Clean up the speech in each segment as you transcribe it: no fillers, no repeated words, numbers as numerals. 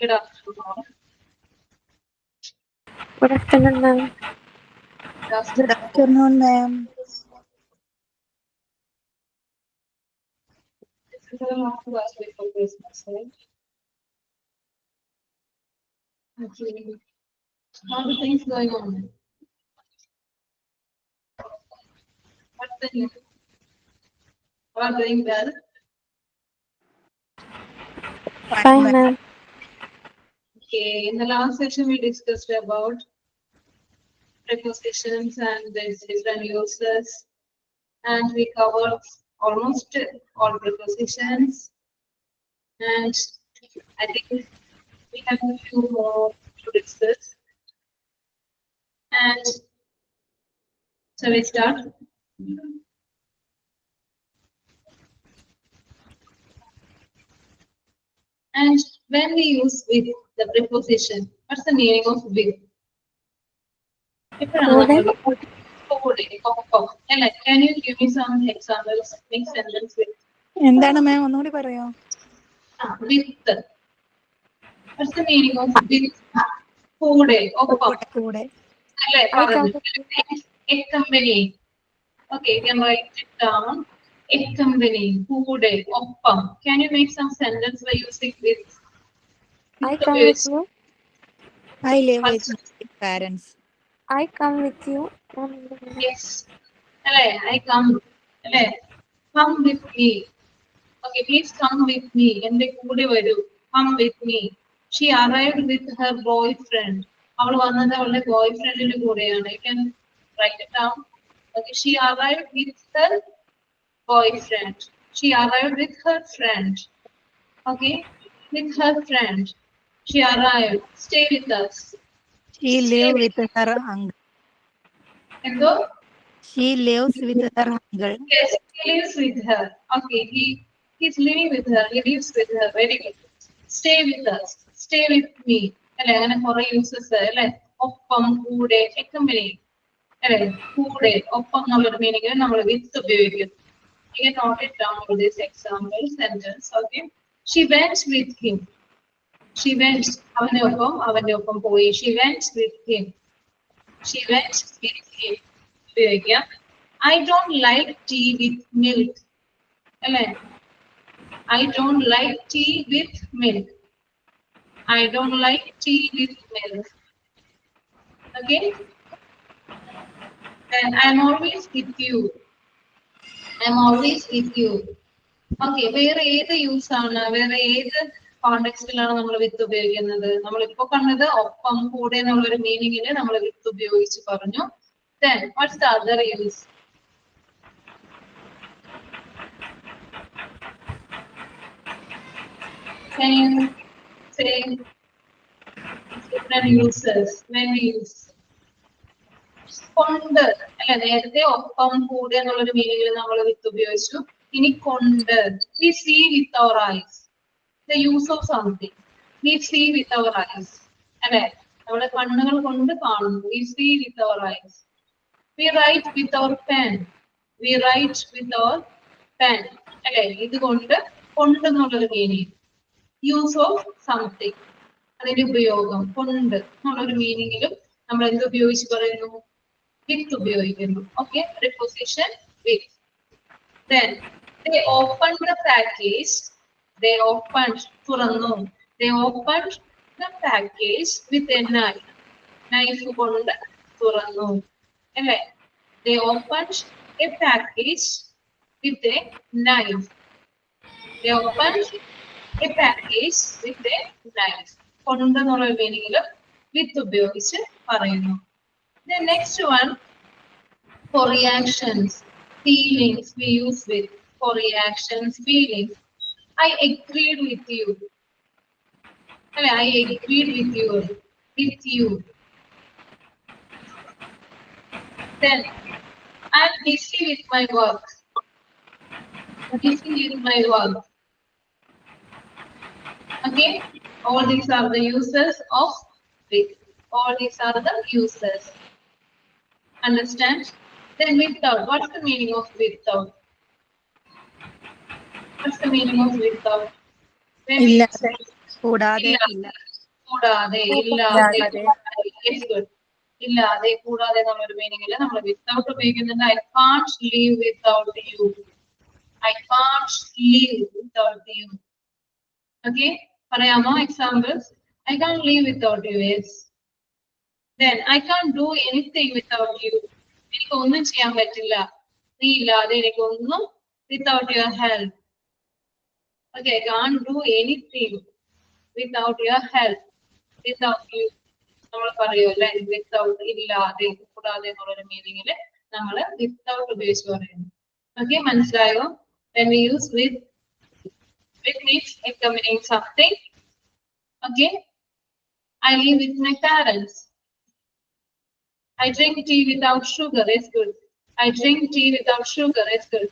Good afternoon. Good afternoon, ma'am. Good afternoon, ma'am. This is the last class before Christmas, right? Okay. How are things going on? What's the news? All are doing well? Fine, ma'am. Okay. In the last session, we discussed about prepositions and their different uses, and we covered almost all prepositions. And I think we have a few more to discuss. And shall we start? And when we use with, the preposition, what's the meaning of with? Can you give me some examples? Make sentence with. എന്താണ് മാം ഒന്നുകൂടി പറയോ? With. What's the meaning of with? കൂടെ, ഒപ്പം. കൂടെ. അല്ലേ പറഞ്ഞു. Accompany. Okay, you can write it down. Accompany. കൂടെ, ഒപ്പം. Can you make some sentence by using with? I come with you. I live with my parents. I come with you. Yes. അല്ലേ I come. അല്ലേ come with me. Okay, please come with me. എൻ്റെ കൂടെ വരൂ. Come with me. She arrived with her boyfriend. അവൾ വന്നത് അവളുടെ ബോയ്ഫ്രണ്ടിന്റെ കൂടെയാണ്. You can write it down. Okay, she arrived with her boyfriend. She arrived with her friend. Okay, with her friend. She arrived. Stay with us. She lives with her uncle. എന്തോ? She lives with her uncle. Yes, he lives with her. Okay, he's living with her. He lives with her. Very good. Stay with us. Stay with me. അല്ലെ അങ്ങനെ കുറെ uses അല്ലെ ഒപ്പം കൂടെ accompany അല്ലെ കൂടെ ഒപ്പം എന്നുള്ളൊരു മീനിങ് നമ്മൾ വിത്ത് ഉപയോഗിക്കും. You can note it down for this example sentence. Okay. She went with him. She went അവന്റെ ഒപ്പം പോയി. She went with him. She went with him. ഉപയോഗിക്കാം. I don't like tea with milk. അല്ലേ? I don't like tea with milk. I don't like tea with milk. Okay? And I'm always with you. I'm always with you. Okay, വേറെ ഏത് use ആണ്? വേറെ ഏത് കോണ്ടെക്സ്റ്റിലാണ് നമ്മൾ വിത്ത് ഉപയോഗിക്കുന്നത്? നമ്മളിപ്പോ കണ്ടത് ഒപ്പം കൂടെ എന്നുള്ളൊരു മീനിങ്ങിന് നമ്മൾ വിത്ത് ഉപയോഗിച്ച് പറഞ്ഞു. Then what's the other use? Can you say different uses when we use? കൊണ്ട് അല്ലെ നേരത്തെ ഒപ്പം കൂടെ എന്നുള്ളൊരു മീനിങ്ങിൽ നമ്മൾ വിത്ത് ഉപയോഗിച്ചു. ഇനി കൊണ്ട് we see with our eyes. The use of something. We see with our eyes. അല്ലെ നമ്മുടെ കണ്ണുകൾ കൊണ്ട് കാണുന്നു. We see with our eyes. We write with our pen. We write with our pen. അല്ലെ ഇതുകൊണ്ട് എന്നുള്ളൊരു മീനിങ്. യൂസ് ഓഫ് സംതിങ് അതിന്റെ ഉപയോഗം കൊണ്ട് എന്നുള്ളൊരു മീനിങ്ങിലും നമ്മൾ എന്ത് ഉപയോഗിച്ച് പറയുന്നു? വിത്ത് ഉപയോഗിക്കുന്നു. Okay, preposition with. Then they opened the package. They opened തുറന്നു. They opened the package with a knife. Knife കൊണ്ട് തുറന്നു. അല്ലേ? They opened a package with a knife. They opened a package with a knife. കൊണ്ട് എന്നുള്ള മീനിങ്ങിലും വിത്ത് ഉപയോഗിച്ച് പറയുന്നു. The next one, for reactions, feelings we use with. For reactions, feelings. I agreed with you. I agreed with you. With you. Then I'm busy with my work. Busy with my work. Okay, all these are the uses of with. All these are the uses. Understand? Then without. What's the meaning of without? What's the meaning of without? ഇല്ലാതെ കൂടാതെ ഇല്ല. കൂടാതെ ഇല്ലാതെ Yes, good. ഇല്ലാതെ കൂടാതെ എന്നുള്ളൊരു മീനിങ്ങിൽ നമ്മൾ without ഉപയോഗിക്കുന്നുണ്ട്. I can't live without you. I can't live without you. Okay, പറയാമോ examples? I can't live without you. Yes. Then I can't do anything without you. എനിക്ക് ഒന്നും ചെയ്യാൻ പറ്റില്ല നീ ഇല്ലാതെ എനിക്കൊന്നും without your help. Okay, I can't do anything without your help. Without you. നമ്മൾ പറയുമല്ലേ without ഇല്ലാതെ കൂടാതെ എന്നുള്ളൊരു മീനിങ്ങില് നമ്മൾ വിത്തൗട്ട് ഉപയോഗിച്ച് പറയുന്നു. ഓക്കെ, മനസ്സിലായോ? When we use with means accompanying something. Okay, I live with my parents. I drink tea without sugar. It's good. I drink tea without sugar. It's good.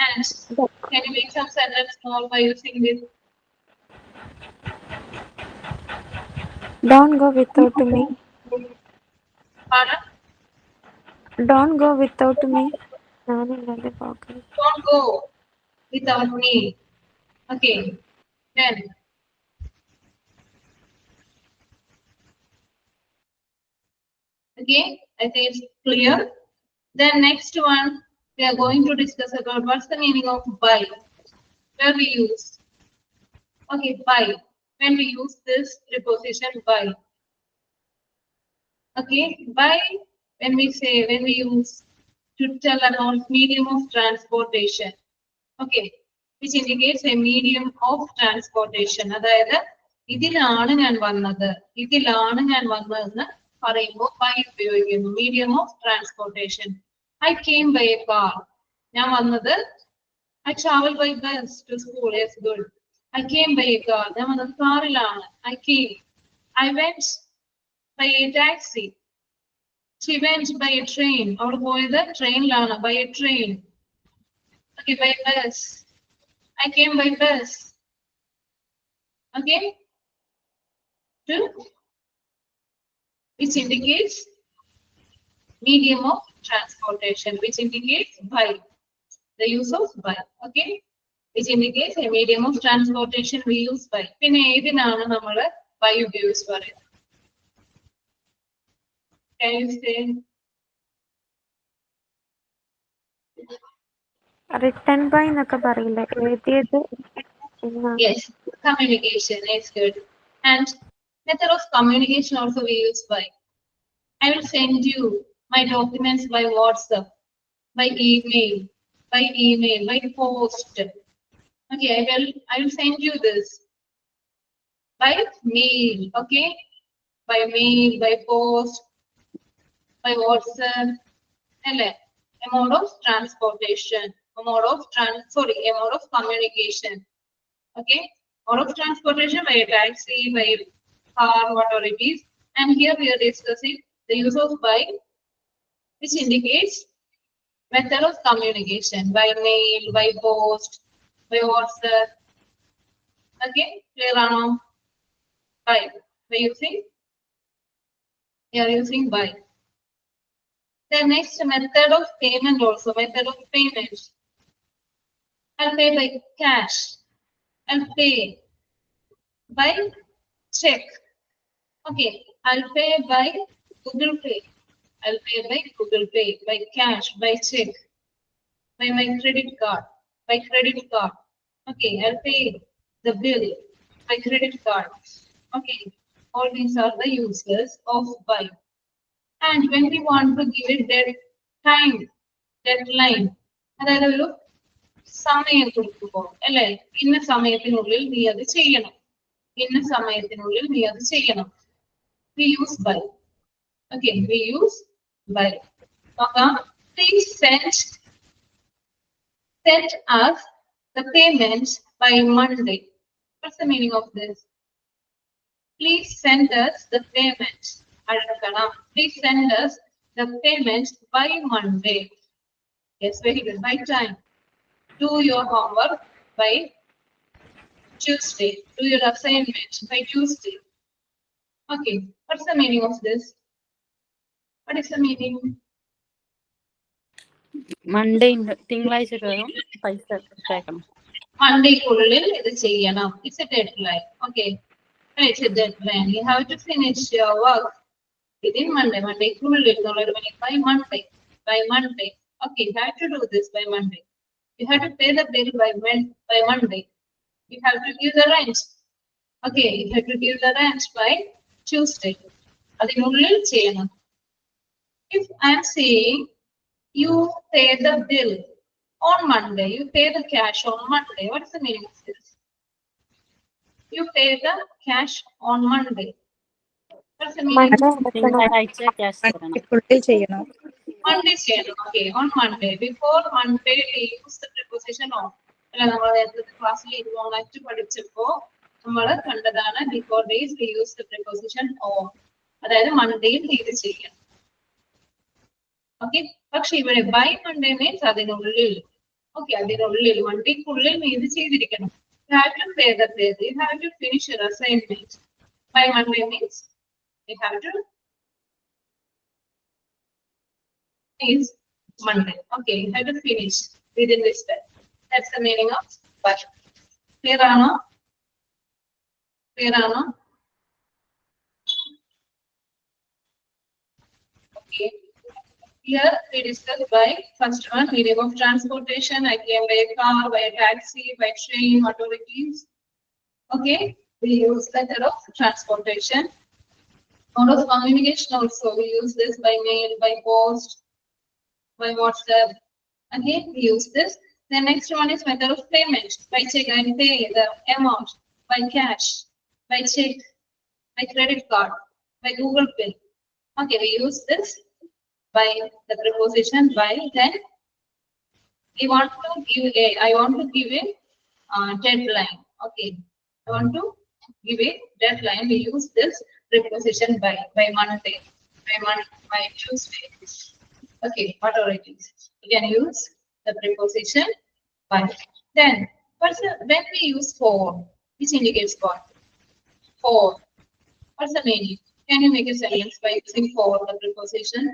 And can you make some sentence more by using this? Don't go without me. Pardon? Don't go without me. ഞാനില്ലാതെ പോകരുത്. Don't go without me. Okay, then okay, I think it's clear. Then next one we are going to discuss about what's the meaning of by. Where we use. Okay, by. When we use this preposition by. Okay, by when we use to tell about medium of transportation. Okay, which indicates a medium of transportation. അതായത് ഇതിലാണ് ഞാൻ വന്നതെന്ന് പറയുമ്പോൾ by ഉപയോഗിക്കുന്നു. Medium of transportation. I came by a car. ഞാൻ വന്നത് I travel by bus to school. Yes, good. I came by a car. ഞാൻ വന്നത് കാറിലാണ്. I came. I went by a taxi. She went by a train. അവൾ പോയത് ട്രെയിനിലാണ്. By a train. Okay, by bus. I came by bus. Okay. Two. Which indicates medium of transportation. Which indicates by. The use of by. Okay. Which indicates a medium of transportation we use by. പിന്നെ ഏതിനാണ് നമ്മൾ by ഉപയോഗിച്ച് പറയുന്നത്? Can you say? Written by എന്നൊക്കെ പറയില്ലേ, എഴുതിയത് എന്നാണ്. Yes, communication is good. And method of communication also we use by. I will send you my documents by WhatsApp, by email, by post. Okay, I will send you this by mail. Okay, by mail, by post, by WhatsApp. A mode of transportation, a mode of communication. Okay, mode of transportation by a taxi, by a car, whatever it is. And here we are discussing the use of by, which indicates method of communication by mail, by post, by WhatsApp. Okay, clear now? By using. We are using by. The next method of payment also, method of payment. I'll pay by cash. I'll pay by check. Okay, I'll pay by Google Pay. I'll pay by Google Pay, by cash, by check, by my credit card, by credit card. Okay, I'll pay the bill by credit card. Okay, all these are the uses of by. And when we want to give it that time, deadline, അതായത് ഒരു സമയം കൊടുക്കുമ്പോൾ അല്ലെ, ഇന്ന സമയത്തിനുള്ളിൽ നീ അത് ചെയ്യണം, ഇന്ന സമയത്തിനുള്ളിൽ നീ അത് ചെയ്യണം, we use by. Okay, we use by. Please send us the payment by Monday. What's the meaning of this? Please send us the payment. Please send us the payment by Monday. Yes, very good. By time. Do your homework by Tuesday. Do your assignment by Tuesday. Okay, what's the meaning of this? What is the meaning? Monday തിങ്കളാഴ്ചക്കകം പൈസ അയക്കണം. Monday കുള്ളിൽ ഇത് ചെയ്യണം. It's a deadline. Okay. And it's a deadline. You have to finish your work within Monday. Monday by Monday. By Monday. Okay, you have to do this by Monday. You have to pay the bill by Monday. You have to give the rent. Okay, you have to give the rent by Tuesday. അതിനുള്ളിൽ ചെയ്യണം. If I am saying you pay the bill on Monday, you pay the cash on Monday, what is the meaning of this? You pay the cash on Monday. What's the meaning? Monday അടക്കണം. തിങ്കളാഴ്ച cash തരണം. മൺഡേക്കുള്ളിൽ ചെയ്യണം. Monday ചെയ്യണം. Okay, on Monday. Before Monday, we use the preposition on. അല്ല നമ്മൾ നേരത്തെ ക്ലാസ്സിൽ ഇൻവോളായിട്ട് പഠിച്ചപ്പോ നമ്മൾ കണ്ടതാണ് before days we use the preposition on. അതായത് മൺഡേയിൽ ഇത് ചെയ്യണം. ഓക്കെ, പക്ഷെ ഇവിടെ ബൈ മൺഡേ മീൻസ് അതിനുള്ളിൽ. ഓക്കെ, അതിനുള്ളിൽ മൺഡേക്കുള്ളിൽ നീ ഇത് ചെയ്തിരിക്കണം. You have to pay the bill. You have to finish your assignment. By Monday means you have to is Monday. Okay, you have to finish within this time. That's the meaning of but. Clear or no? Clear or no? Okay. Here we discuss by first one, medium of transportation. I came by a car, by a taxi, by train, whatever it is. Okay, we use method of transportation. Mode of communication also, we use this by mail, by post, by WhatsApp. Okay, we use this. The next one is method of payment. By check and pay the amount, by cash, by check, by credit card, by Google Pay. Okay, we use this by the preposition by. Then we want to give I want to give a deadline. Okay, I want to give a deadline. We use this preposition by Monday, by Tuesday. Okay, whatever it is, you can use the preposition by. Then when we use for, which indicates what? For. What's the meaning? Can you make a sentence by using for the preposition?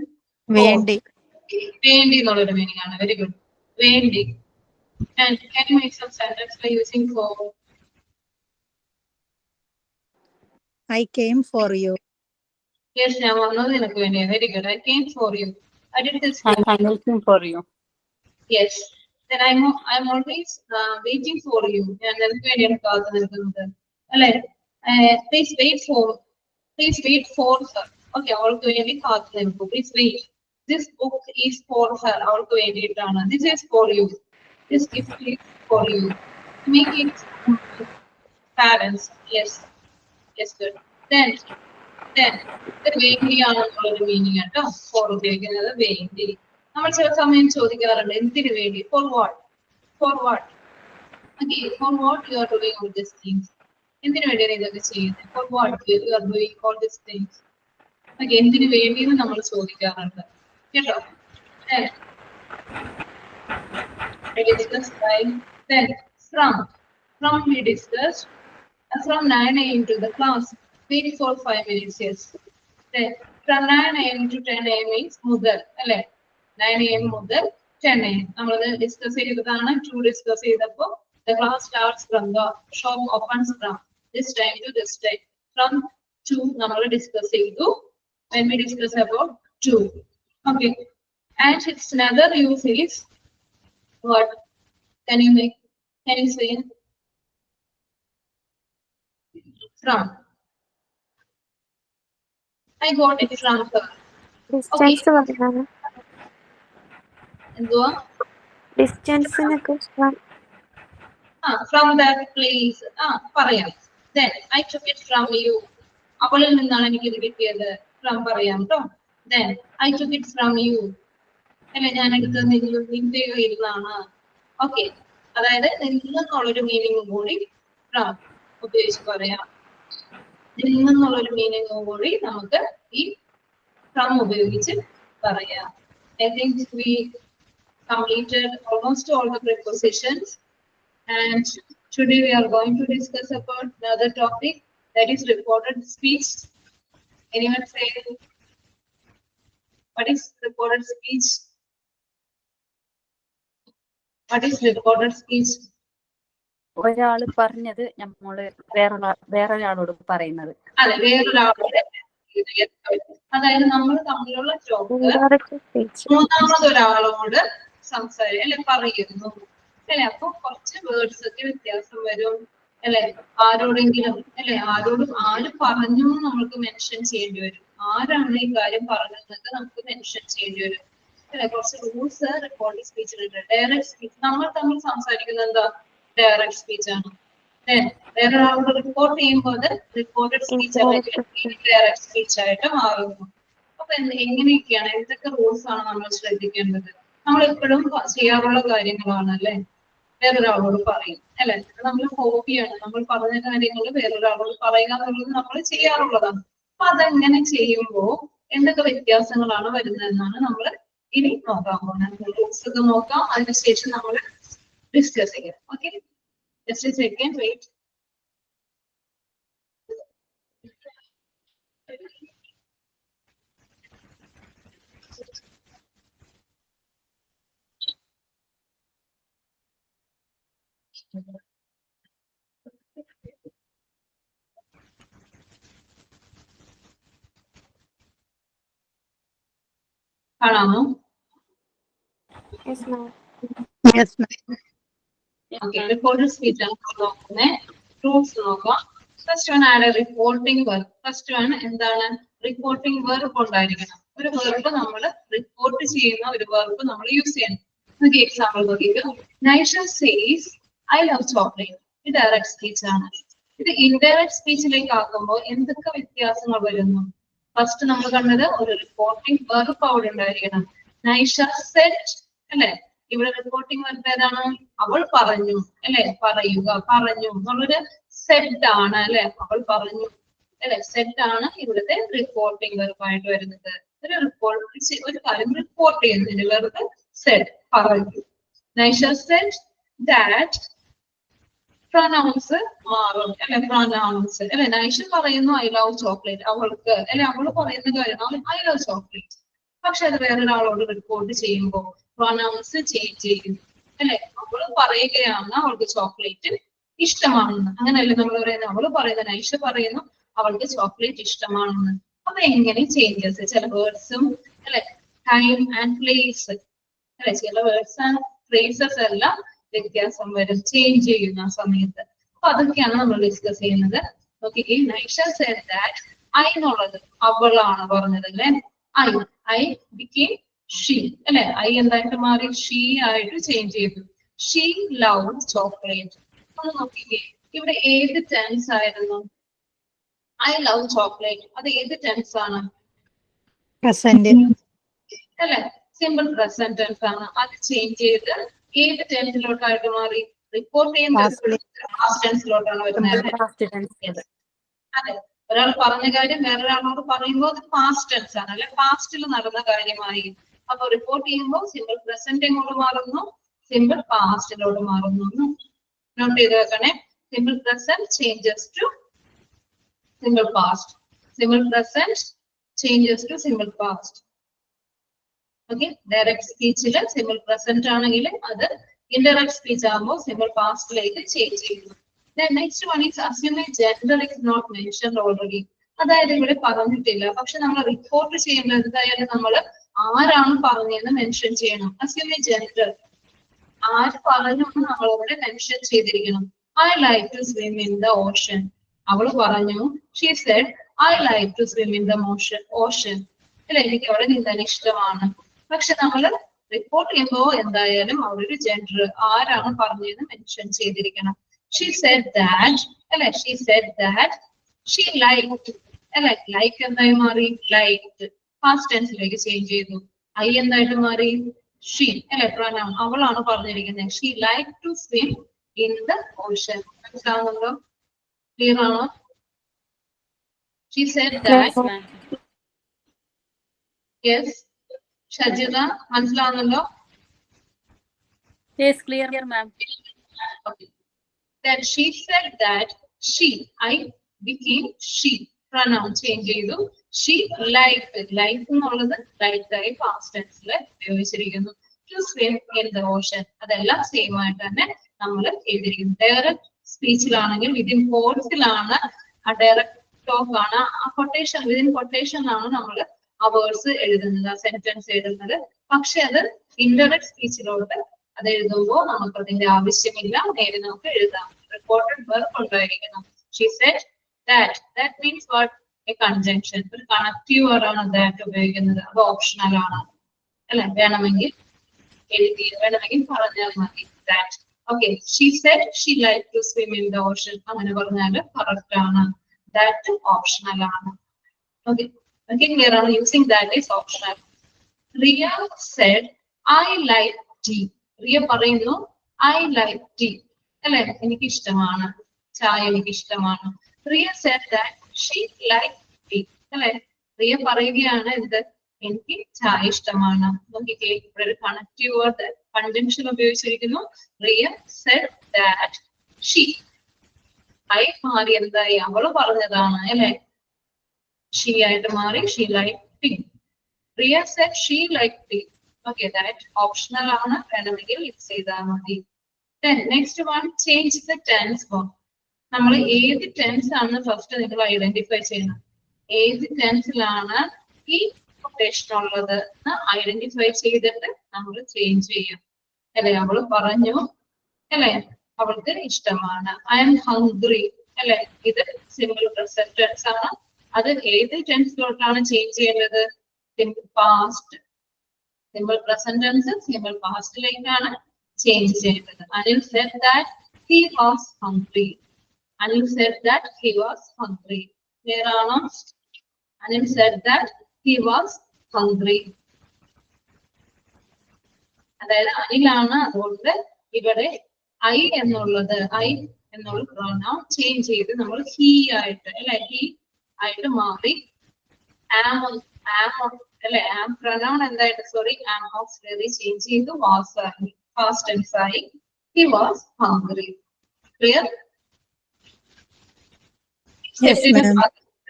വേണ്ടി. വേണ്ടി എന്നുള്ളൊരു meaning ആണ്. Very good. വേണ്ടി. And can you make some sentence by using for? I came for you. Yes, ഞാൻ വന്നത് നിനക്ക് വേണ്ടിയാണ്. Very good. I came for you. I did this for you. I'm looking for you. Yes. Then I'm always waiting for you. ഞാൻ നിനക്ക് വേണ്ടിയാണ് കാത്തു നിൽക്കുന്നത്. അല്ലേ? Please wait for her. Okay, അവൾക്ക് വേണ്ടി കാത്തു നിൽക്കൂ. Please wait. This book is for her. അവൾക്ക് വേണ്ടിയിട്ടാണ്. This is for you. This gift is for you. Make it parents. Yes. Yes, good. Then ഇത് വേണ്ടിയാണെന്നുള്ളൊരു മീനിങ് കേട്ടോ. ഫോർ ഉപയോഗിക്കുന്നത് വേണ്ടി. നമ്മൾ ചില സമയം ചോദിക്കാറുണ്ട് എന്തിനു വേണ്ടി? For what? For what? Okay, for what you are doing all these things? എന്തിനു വേണ്ടിയാണ് ഇതൊക്കെ ചെയ്യുന്നത്? For what you are doing all these things? Okay, എന്തിനു വേണ്ടിയെന്ന് നമ്മൾ ചോദിക്കാറുണ്ട് കേട്ടോ. We discussed by. Then from we discussed from 9 a.m. to the class. Wait for 5 minutes. Yes. Then from 9 a.m. to 10 a.m. means മുതൽ അല്ലേ? 9 a.m. മുതൽ 10 a.m. നമ്മളത് discuss ചെയ്തതാണ്. Discuss ചെയ്തപ്പോൾ the class starts from the shop opens from this time to this time. From 2 നമ്മൾ discuss ചെയ്തു. When we discuss about 2. Okay. And its another use is what? Can you say? From. I got it from her. Distance പറഞ്ഞാണ്. എന്തുവാ? ഡിസ്റ്റൻസിനൊക്കെ From that place. പറയാം. Then I took it from you. അവളിൽ നിന്നാണ് എനിക്ക് ഇത് കിട്ടിയത്. From പറയാം കേട്ടോ. Then I took it from you. അല്ലെ, ഞാൻ എടുത്തത് നിന്റെ കയ്യിലാണ്. ഓക്കെ, അതായത് നിന്നുള്ളൊരു മീനിങ് കൂടി from ഉപയോഗിച്ച് പറയാം. നിന്നുള്ളൊരു മീനിങ് കൂടി നമുക്ക് ഈ from ഉപയോഗിച്ച് പറയാം. I think we completed almost all the prepositions, and today we are going to discuss about another topic, that is reported speech. Anyone say what is reported speech? What is reported speech? ഒരാള് പറഞ്ഞത് നമ്മള് വേറൊരാളോട് പറയുന്നത്. അതെ, വേറൊരാളുടെ അതായത് നമ്മൾ തമ്മിലുള്ള talk indirect speech. മൂന്നാമതൊരാളോട് അല്ലെ പറയുന്നു അല്ലെ. അപ്പൊ കുറച്ച് വേർഡ്സ് ഒക്കെ വ്യത്യാസം വരും അല്ലെ. ആരോടെങ്കിലും അല്ലെ, ആര് പറഞ്ഞു നമുക്ക് മെൻഷൻ ചെയ്യേണ്ടി വരും. ആരാണ് ഈ കാര്യം പറഞ്ഞതെന്നൊക്കെ നമുക്ക് മെൻഷൻ ചെയ്യേണ്ടി വരും അല്ലെ. കുറച്ച് റൂൾസ് റെക്കോർഡിംഗ് സ്പീച്ചിലുണ്ട്. ഡയറക്റ്റ് സ്പീച്ച് നമ്മൾ തമ്മിൽ സംസാരിക്കുന്നത് എന്താ, ഡയറക്റ്റ് സ്പീച്ച് ആണ്. വേറെ ഒരാളോട് റിപ്പോർട്ട് ചെയ്യുമ്പോൾ അത് റിപ്പോർട്ടഡ് സ്പീച്ച് അല്ലെങ്കിൽ ഡയറക്റ്റ് സ്പീച്ച് ആയിട്ട് മാറുന്നു. അപ്പൊ എങ്ങനെയൊക്കെയാണ്, എന്തൊക്കെ റൂൾസ് ആണ് നമ്മൾ ശ്രദ്ധിക്കേണ്ടത്? നമ്മൾ എപ്പോഴും ചെയ്യാറുള്ള കാര്യങ്ങളാണ് അല്ലെ. വേറൊരാളോട് പറയും അല്ലെ, നമ്മൾ ഹോബിയാണ്. നമ്മൾ പറഞ്ഞ കാര്യങ്ങൾ വേറൊരാളോട് പറയുക എന്നുള്ളത് നമ്മൾ ചെയ്യാറുള്ളതാണ്. അപ്പൊ അതെങ്ങനെ ചെയ്യുമ്പോൾ എന്തൊക്കെ വ്യത്യാസങ്ങളാണ് വരുന്നതെന്നാണ് നമ്മൾ ഇനി നോക്കാൻ പോകുന്നത്. റൂൾസ് ഒക്കെ നോക്കാം, അതിനുശേഷം നമ്മൾ ഡിസ്കസ് ചെയ്യാം. Okay, just a second, wait. കാണാമോ? Yes ma'am. Yes ma'am. Okay, reported speech ആണ് നോക്കുന്നത്. റൂൾസ് നോക്കാം. ഫസ്റ്റ് വൺ ആണ് റിപ്പോർട്ടിംഗ് വെർബ്. ഫസ്റ്റ് വൺ എന്താണ്? റിപ്പോർട്ടിംഗ് വെർബ് ഉണ്ടായിരിക്കണം. ഒരു വെർബ് നമ്മൾ റിപ്പോർട്ട് ചെയ്യുന്ന ഒരു വെർബ് നമ്മൾ യൂസ് ചെയ്യണം. നമുക്ക് എക്സാമ്പിൾ നോക്കിയിട്ട്, Naisha says I love chocolate. ഇത് ഡയറക്റ്റ് സ്പീച്ച് ആണ്. ഇത് ഇൻഡയറക്റ്റ് സ്പീച്ചിലേക്ക് ആക്കുമ്പോൾ എന്തൊക്കെ വ്യത്യാസങ്ങൾ വരുന്നു? ഫസ്റ്റ് നമ്മൾ കണ്ടത് ഒരു റിപ്പോർട്ടിംഗ് വെർബ് അവിടെ ഉണ്ടായിരിക്കണം. നൈഷ സെറ്റ് അല്ലെ. ഇവിടെ റിപ്പോർട്ടിംഗ് വെർബ് ഏതാണ്? അവൾ പറഞ്ഞു അല്ലെ, പറയുക, പറഞ്ഞു എന്നുള്ളൊരു സെറ്റ് ആണ് അല്ലെ. അവൾ പറഞ്ഞു അല്ലെ, സെറ്റ് ആണ് ഇവിടുത്തെ റിപ്പോർട്ടിംഗ് വെർബ് ആയിട്ട് വരുന്നത്. ഒരു കാര്യം റിപ്പോർട്ട് ചെയ്യുന്നതിന് വെർബ് സെറ്റ്, പറഞ്ഞു. നൈഷ സെറ്റ് ദാറ്റ് പ്രൊനൗൺസ് മാറും അല്ലെ, പ്രൊനൗൺസ് അല്ലെ. നൈഷ പറയുന്നു ഐ ലവ് ചോക്ലേറ്റ്, അവൾക്ക് അല്ലെ, അവൾ പറയുന്ന കാര്യം ഐ ലവ് ചോക്ലേറ്റ്. പക്ഷെ അത് വേറൊരാളോട് റിപ്പോർട്ട് ചെയ്യുമ്പോൾ പ്രൊനൗൺസ് ചേഞ്ച് ചെയ്യുന്നു അല്ലെ. അവൾ പറയുകയാണ് അവൾക്ക് ചോക്ലേറ്റ് ഇഷ്ടമാണെന്ന്. അങ്ങനെയല്ലേ നമ്മൾ പറയുന്നത്? അവൾ പറയുന്ന, നൈഷ പറയുന്നു അവൾക്ക് ചോക്ലേറ്റ് ഇഷ്ടമാണെന്ന്. അപ്പൊ എങ്ങനെ ചേഞ്ചസ്? ചില വേർഡ്സും അല്ലെ, ടൈം ആൻഡ് പ്ലേസ് അല്ലെ, ചില വേർഡ്സ് ആൻഡ് ഫ്രേസസ് എല്ലാം വ്യത്യാസം വരും, ചേഞ്ച് ചെയ്യുന്ന ആ സമയത്ത്. അപ്പൊ അതൊക്കെയാണ് നമ്മൾ ഡിസ്കസ് ചെയ്യുന്നത്. Okay, Naisha said that I എന്നുള്ളത് അവളാണ് പറഞ്ഞത് അല്ലെ. ഐ became she അല്ലെ. ഐ എന്തായിട്ട് മാറി? ഷീ ആയിട്ട് ചേഞ്ച് ചെയ്തു. She love chocolate. ഒന്ന് നോക്കിക്കേ, ഇവിടെ ഏത് ടെൻസ് ആയിരുന്നു? ഐ ലവ് ചോക്ലേറ്റ്, അത് ഏത് ടെൻസ് ആണ്? പ്രസന്റ് അല്ലെ, സിമ്പിൾ പ്രസന്റ് ടെൻസ് ആണ്. അത് ചേഞ്ച് ചെയ്ത് ഏത് ടെൻസിലോട്ടായിട്ട് മാറി? റിപ്പോർട്ട് ചെയ്യുന്ന പാസ്റ്റ് ടെൻസിലോട്ടാണ് വരുന്നത്. Past tense. അതെ, ഒരാൾ പറഞ്ഞ കാര്യം വേറൊരാളോട് പറയുമ്പോൾ അത് പാസ്റ്റ് ടെൻസ് ആണ് അല്ലെ, പാസ്റ്റിൽ നടന്ന കാര്യമായി. അപ്പൊ റിപ്പോർട്ട് ചെയ്യുമ്പോൾ സിമ്പിൾ പ്രസന്റ് എങ്ങോട്ട് മാറുന്നു? സിമ്പിൾ പാസ്റ്റിലോട്ട് മാറുന്നു. നോട്ട് ചെയ്ത് വെക്കണേ. Simple present changes to simple past. Simple present changes to simple past. Okay, direct സ്പീച്ചിൽ സിമ്പിൾ പ്രസന്റ് ആണെങ്കിൽ അത് ഇൻഡയറക്റ്റ് സ്പീച്ച് ആകുമ്പോൾ സിമ്പിൾ പാസ്റ്റിലേക്ക് ചേഞ്ച് ചെയ്യുന്നു. Next one is assuming gender is not mentioned already. അതായത് ഇവിടെ പറഞ്ഞിട്ടില്ല, പക്ഷെ നമ്മൾ റിപ്പോർട്ട് ചെയ്യുന്നത് എന്തായാലും നമ്മൾ ആരാണ് പറഞ്ഞതെന്ന് മെൻഷൻ ചെയ്യണം. അസ്യൂമിംഗ് ജെൻഡർ, ആര് പറഞ്ഞു എന്ന് നമ്മളിവിടെ മെൻഷൻ ചെയ്തിരിക്കണം. I like to swim in the ocean. അവൾ പറഞ്ഞു, she said I like to swim in the ocean അല്ലെ, എനിക്ക് അവിടെ നീന്താൻ ഇഷ്ടമാണ്. പക്ഷെ നമ്മൾ റിപ്പോർട്ട് ചെയ്യുമ്പോൾ എന്തായാലും അവരൊരു ജെൻഡർ, ആരാണ് പറഞ്ഞതെന്ന് മെൻഷൻ ചെയ്തിരിക്കണം. ഷീ സെഡ് ദാറ്റ് അല്ലെ, she said that she liked അല്ലെ. ലൈക്ക് എന്തായി മാറി? ലൈക്ഡ്. പാസ്റ്റ് ടെൻസിലേക്ക് ചേഞ്ച് ചെയ്തു. ഐ എന്തായിട്ട് മാറി? ഷീ അല്ലെ, പ്രൊനൗൺ, അവളാണ് പറഞ്ഞിരിക്കുന്നത്. She like to swim in the ocean. മനസ്സിലാവുന്നുണ്ടോ? ക്ലിയർ ആണോ? She said that. Yes, Shajitha മനസ്സിലാവുന്നുണ്ടോ? Yes, clear, ma'am. Okay. Then she said that she, I became she. Pronoun change ചെയ്തു. She liked. Like എന്നുള്ളത് right ആയി past tense ൽ ഉപയോഗിച്ചിരിക്കുന്നു. To swim in the ocean. അതെല്ലാം same ആയിട്ട് തന്നെ നമ്മൾ എഴുതിയിരിക്കുന്നു. ഡയറക്റ്റ് സ്പീച്ചിലാണെങ്കിൽ വിതിൻ കോഴ്സിലാണ്, ആ ഡയറക്റ്റ് ടോക്ക് ആണ്, ആ കൊട്ടേഷൻ വിതിൻ കൊട്ടേഷൻ ആണ് നമ്മൾ ആ വേർഡ്സ് എഴുതുന്നത്, ആ സെന്റൻസ് എഴുതുന്നത്. പക്ഷെ അത് ഇൻഡയറക്റ്റ് സ്പീച്ചിലോട്ട് അത് എഴുതുമ്പോൾ നമുക്ക് അതിന്റെ ആവശ്യമില്ല, നേരെ നമുക്ക് എഴുതാം. റിപ്പോർട്ടഡ് വെർബ് ഉണ്ടായിരിക്കണം. She said that. That means what? A conjunction. ഒരു കണക്റ്റീവ് വേർഡാണ് that ഉപയോഗിക്കുന്നത്. അത് ഓപ്ഷണൽ ആണ് അല്ലെ, വേണമെങ്കിൽ എഴുതി വേണമെങ്കിൽ പറഞ്ഞാൽ മതി. That. Okay. She said she liked to swim in the ocean. അങ്ങനെ പറഞ്ഞാൽ കറക്റ്റ് ആണ്. That ഓപ്ഷണൽ ആണ്. Okay. Okay, clear ആണ്. Using that is optional. Ria said I like tea. Riya പറയുന്നു I like tea. അല്ലെ, എനിക്ക് ഇഷ്ടമാണ് ചായ, എനിക്ക് ഇഷ്ടമാണ്. Riya said that she liked tea. അല്ലെ, റിയ പറയുകയാണ് എന്ത്, എനിക്ക് ചായ ഇഷ്ടമാണ്. നോക്കിക്കേ, ഇവിടെ ഒരു കണക്റ്റീവ് വേർഡ് കൺജങ്ഷൻ ഉപയോഗിച്ചിരിക്കുന്നു. Riya said that she. I മാറി എന്തായി, അവള് പറഞ്ഞതാണ് അല്ലെ, she ആയിട്ട് മാറി she liked tea. Riya said she liked tea. Okay, that optional ആണ്, വേണമെങ്കിൽ യൂസ് ചെയ്താൽ മതി. Then next one, change the tense form. നമ്മൾ ഏത് ടെൻസ് ആണ് ഫസ്റ്റ് നിങ്ങൾ ഐഡന്റിഫൈ ചെയ്യണം. ഏത് ടെൻസിലാണ് ഈ കൊട്ടേഷൻ ഉള്ളത് എന്ന് ഐഡന്റിഫൈ ചെയ്തിട്ട് നമ്മൾ ചേഞ്ച് ചെയ്യും. അല്ലെ, അവള് പറഞ്ഞു അല്ലെ, അവൾക്ക് ഇഷ്ടമാണ്. I am hungry. അല്ലെ, ഇത് സിമ്പിൾ പ്രസന്റ് ടെൻസ് ആണ്. അത് ഏത് ടെൻസിലോട്ടാണ് ചേഞ്ച് ചെയ്യേണ്ടത്? Simple past, simple present tense simple പാസ്റ്റിലേക്കാണ് ചേഞ്ച് ചെയ്യേണ്ടത്. Anil said that he was hungry. Anil said that he was hungry. Clear ആണോ? Anil said that he was hungry. അതായത് അനിലാണ്, അതുകൊണ്ട് ഇവിടെ I എന്നുള്ള pronoun ചേഞ്ച് ചെയ്ത് നമ്മൾ he ആയിട്ട് അല്ലെ, he ആയിട്ട് മാറി. am അല്ലെ, am pronoun എന്തായിട്ട്, സോറി, am auxiliary ചേഞ്ച് ചെയ്ത് was ആയി, past tense ആയി. He was hungry. Clear?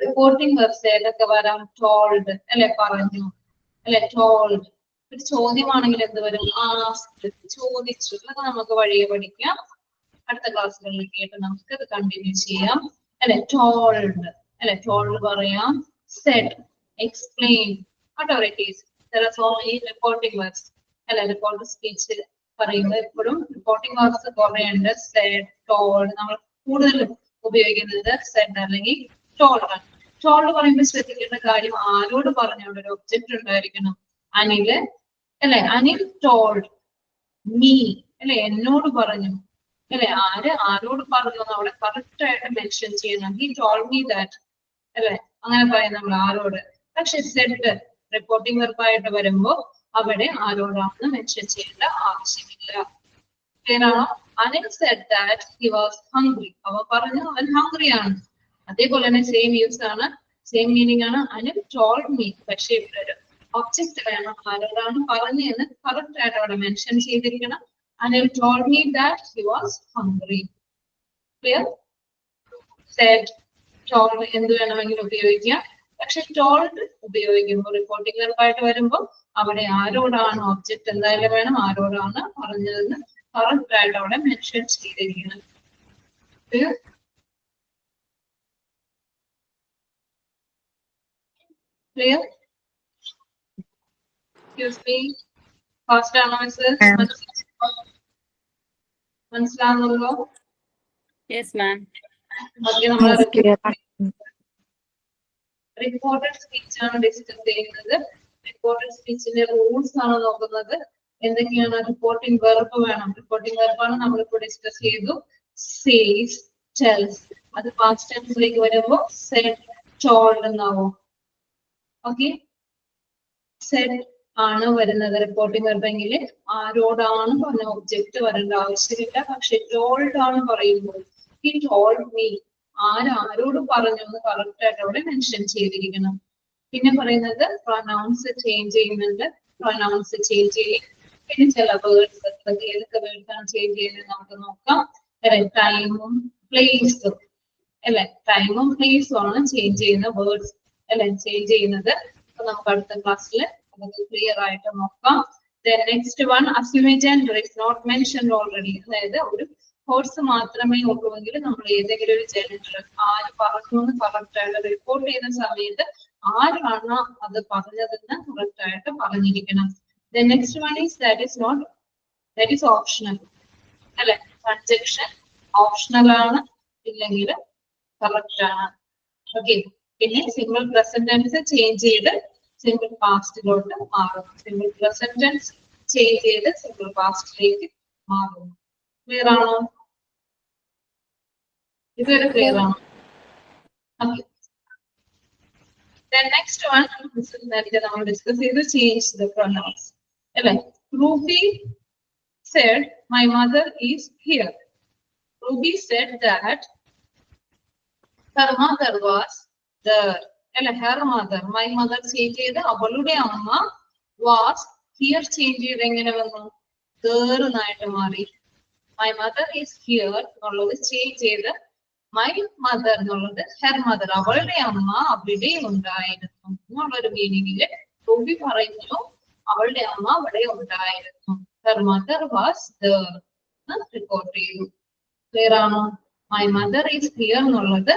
Reporting verbs ഏതൊക്കെ വരാം? told അല്ലെ, പറഞ്ഞു അല്ലെ, told. ഒരു ചോദ്യമാണെങ്കിൽ എന്ത് വരും? asked, ചോദിച്ചു. അതൊക്കെ നമുക്ക് വഴിയെ പഠിക്കാം. അടുത്ത ക്ലാസ്സുകളിൽ കേട്ട് നമുക്ക് ഇത് കണ്ടിന്യൂ ചെയ്യാം അല്ലെ. told അല്ലെ, told പറയാം. said, explain, whatever it is. There are so many reporting verbs അല്ലെ. റിപ്പോർട്ട് സ്പീച്ച് പറയുമ്പോൾ എപ്പോഴും റിപ്പോർട്ടിംഗ് verbs കുറെ ഉണ്ട്. said, told. നമ്മൾ കൂടുതലും ഉപയോഗിക്കുന്നത് said അല്ലെങ്കിൽ told ആണ്. told പറയുമ്പോൾ ശ്രദ്ധിക്കേണ്ട കാര്യം, ആരോട് പറഞ്ഞോണ്ട് ഒരു ഒബ്ജക്റ്റ് ഉണ്ടായിരിക്കണം. അനില് അല്ലെ, അനിൽ told me അല്ലെ, എന്നോട് പറഞ്ഞു അല്ലെ. ആരോട് പറഞ്ഞു എന്ന് അവിടെ കറക്റ്റ് ആയിട്ട് മെൻഷൻ ചെയ്യണം. he told me that അല്ലെ, അങ്ങനെ പറയാം നമ്മൾ ആരോട്. പക്ഷെ സെഡ് റിപ്പോർട്ടിംഗ് വെർബായിട്ട് വരുമ്പോ അവിടെ ആരോടാണെന്ന് മെൻഷൻ ചെയ്യേണ്ട ആവശ്യമില്ല. ക്ലിയർ ആണോ? Anil said that he was hungry. അവൻ പറഞ്ഞു അവൻ ഹംഗ്രി ആണ്. അതേപോലെ തന്നെ സെയിം യൂസ് ആണ്, സെയിം മീനിങ് ആണ്. Anil told me. പക്ഷെ ഇവിടെ ഒരു ഒബ്ജക്റ്റ് വേണം, ആരോടാണ് പറഞ്ഞതെന്ന് കറക്റ്റ് ആയിട്ട് അവിടെ മെൻഷൻ ചെയ്തിരിക്കണം. Anil told me that he was hungry. Clear? Said, told എന്ത് വേണമെങ്കിലും ഉപയോഗിക്കാം. പക്ഷെ told ഉപയോഗിക്കുമ്പോൾ റിപ്പോർട്ടിംഗ് വെർബായിട്ട് വരുമ്പോൾ അവിടെ ആരോടാണ് ഒബ്ജക്റ്റ് എന്തായാലും വേണം, ആരോടാണ് പറഞ്ഞതെന്ന് കറക്റ്റ് ആയിട്ട് അവിടെ മെൻഷൻ ചെയ്തിരിക്കണം. Clear? Excuse me. Fast ആണോ മിസ്? മനസ്സിലാവുന്നല്ലോ? Yes ma'am. റിപ്പോർട്ടഡ് സ്പീച്ച് ആണ് ഡിസ്കസ് ചെയ്യുന്നത്. റിപ്പോർട്ടഡ് സ്പീച്ചിന്റെ റൂൾസ് ആണ് നോക്കുന്നത്. എന്തൊക്കെയാണ്? റിപ്പോർട്ടിംഗ് വെർബ് വേണം. റിപ്പോർട്ടിംഗ് വെർബാണ് നമ്മളിപ്പോൾ ഡിസ്കസ് ചെയ്തു. Says, tells. അത് പാസ്റ്റ് ടെൻസിലേക്ക് വരുമ്പോൾ സെഡ്, ടോൾഡ് എന്നാവും. ഓക്കെ, സെഡ് ആണ് വരുന്നത് റിപ്പോർട്ടിംഗ് വെർബെങ്കിൽ ആരോടാണ് പറഞ്ഞ ഒബ്ജക്റ്റ് വരേണ്ട ആവശ്യമില്ല. പക്ഷെ ടോൾഡ് ആണ് പറയുമ്പോൾ ഈ ടോൾഡ് മീ, ആരോട് പറഞ്ഞു എന്ന് കറക്റ്റ് ആയിട്ട് അവിടെ മെൻഷൻ ചെയ്തിരിക്കണം. പിന്നെ പറയുന്നത് പ്രൊനൗൺസ് ചേഞ്ച് ചെയ്യുന്നുണ്ട്. പ്രൊനൗൺസ് ചേഞ്ച് ചെയ്യും. പിന്നെ ചില വേർഡ്സ്, ഏതൊക്കെ വേർഡ്സ് ആണ് ചേഞ്ച് ചെയ്യുന്നത് നമുക്ക് നോക്കാം. ടൈമും പ്ലേസും അല്ലെ, ടൈമും പ്ലേസും ആണ് ചേഞ്ച് ചെയ്യുന്ന വേർഡ്സ് അല്ലെ, ചേഞ്ച് ചെയ്യുന്നത്. അപ്പൊ നമുക്ക് അടുത്ത ക്ലാസ്സിൽ അതൊക്കെ ക്ലിയർ ആയിട്ട് നോക്കാം. Then next one, assuming gender is not mentioned already. അതായത് ഒരു ഹോഴ്സ് മാത്രമേ ഉള്ളൂവെങ്കിൽ നമ്മൾ ഏതെങ്കിലും ഒരു ജെൻഡർ ആര് പറഞ്ഞു എന്ന് കറക്റ്റ് ആയിട്ട് റിപ്പോർട്ട് ചെയ്യുന്ന സമയത്ത് ആരാണ് അത് പറഞ്ഞതെന്ന് കറക്റ്റ് ആയിട്ട് പറഞ്ഞിരിക്കണം. The next one is that is optional. അല്ലെ, കൺജക്ഷൻ ഓപ്ഷണൽ ആണ്, ഇല്ലെങ്കിൽ കറക്റ്റ് ആണ്. ഓക്കെ, പിന്നെ സിമ്പിൾ പ്രസന്റ് ടെൻസ് ചേഞ്ച് ചെയ്ത് സിമ്പിൾ പാസ്റ്റിലോട്ട് മാറും. സിമ്പിൾ പ്രസന്റ് ടെൻസ് ചേഞ്ച് ചെയ്ത് സിമ്പിൾ പാസ്റ്റിലേക്ക് മാറും. ക്ലിയർ ആണോ? ഇതുവരെ ക്ലിയർ ആണോ? ഓക്കെ. Then next one, നമ്മൾ ഡിസ്കസ് ചെയ്ത് ചേഞ്ച് ദ പ്രൊനൗൺസ്. അല്ലെ, Ruby said my mother is here. Ruby said that her mother was there. അല്ല, her mother, my mother change ചെയ്ത് അവളുടെ അമ്മ was here ചേഞ്ച് ചെയ്ത് എങ്ങനെ വന്നു? there എന്നായിട്ട് മാറി. My mother is here എന്നുള്ളത് ചേഞ്ച് ചെയ്ത് my mother എന്നുള്ളത് her mother, അവളുടെ അമ്മ അവിടെ ഉണ്ടായിരുന്നു എന്നുള്ളൊരു മീനിങ്ങില് റൂബി പറഞ്ഞു അവളുടെ അമ്മ അവിടെ ഉണ്ടായിരുന്നു. her mother was there എന്ന് റിപ്പോർട്ട് ചെയ്തു. ക്ലിയർ ആണോ? my mother is here എന്നുള്ളത്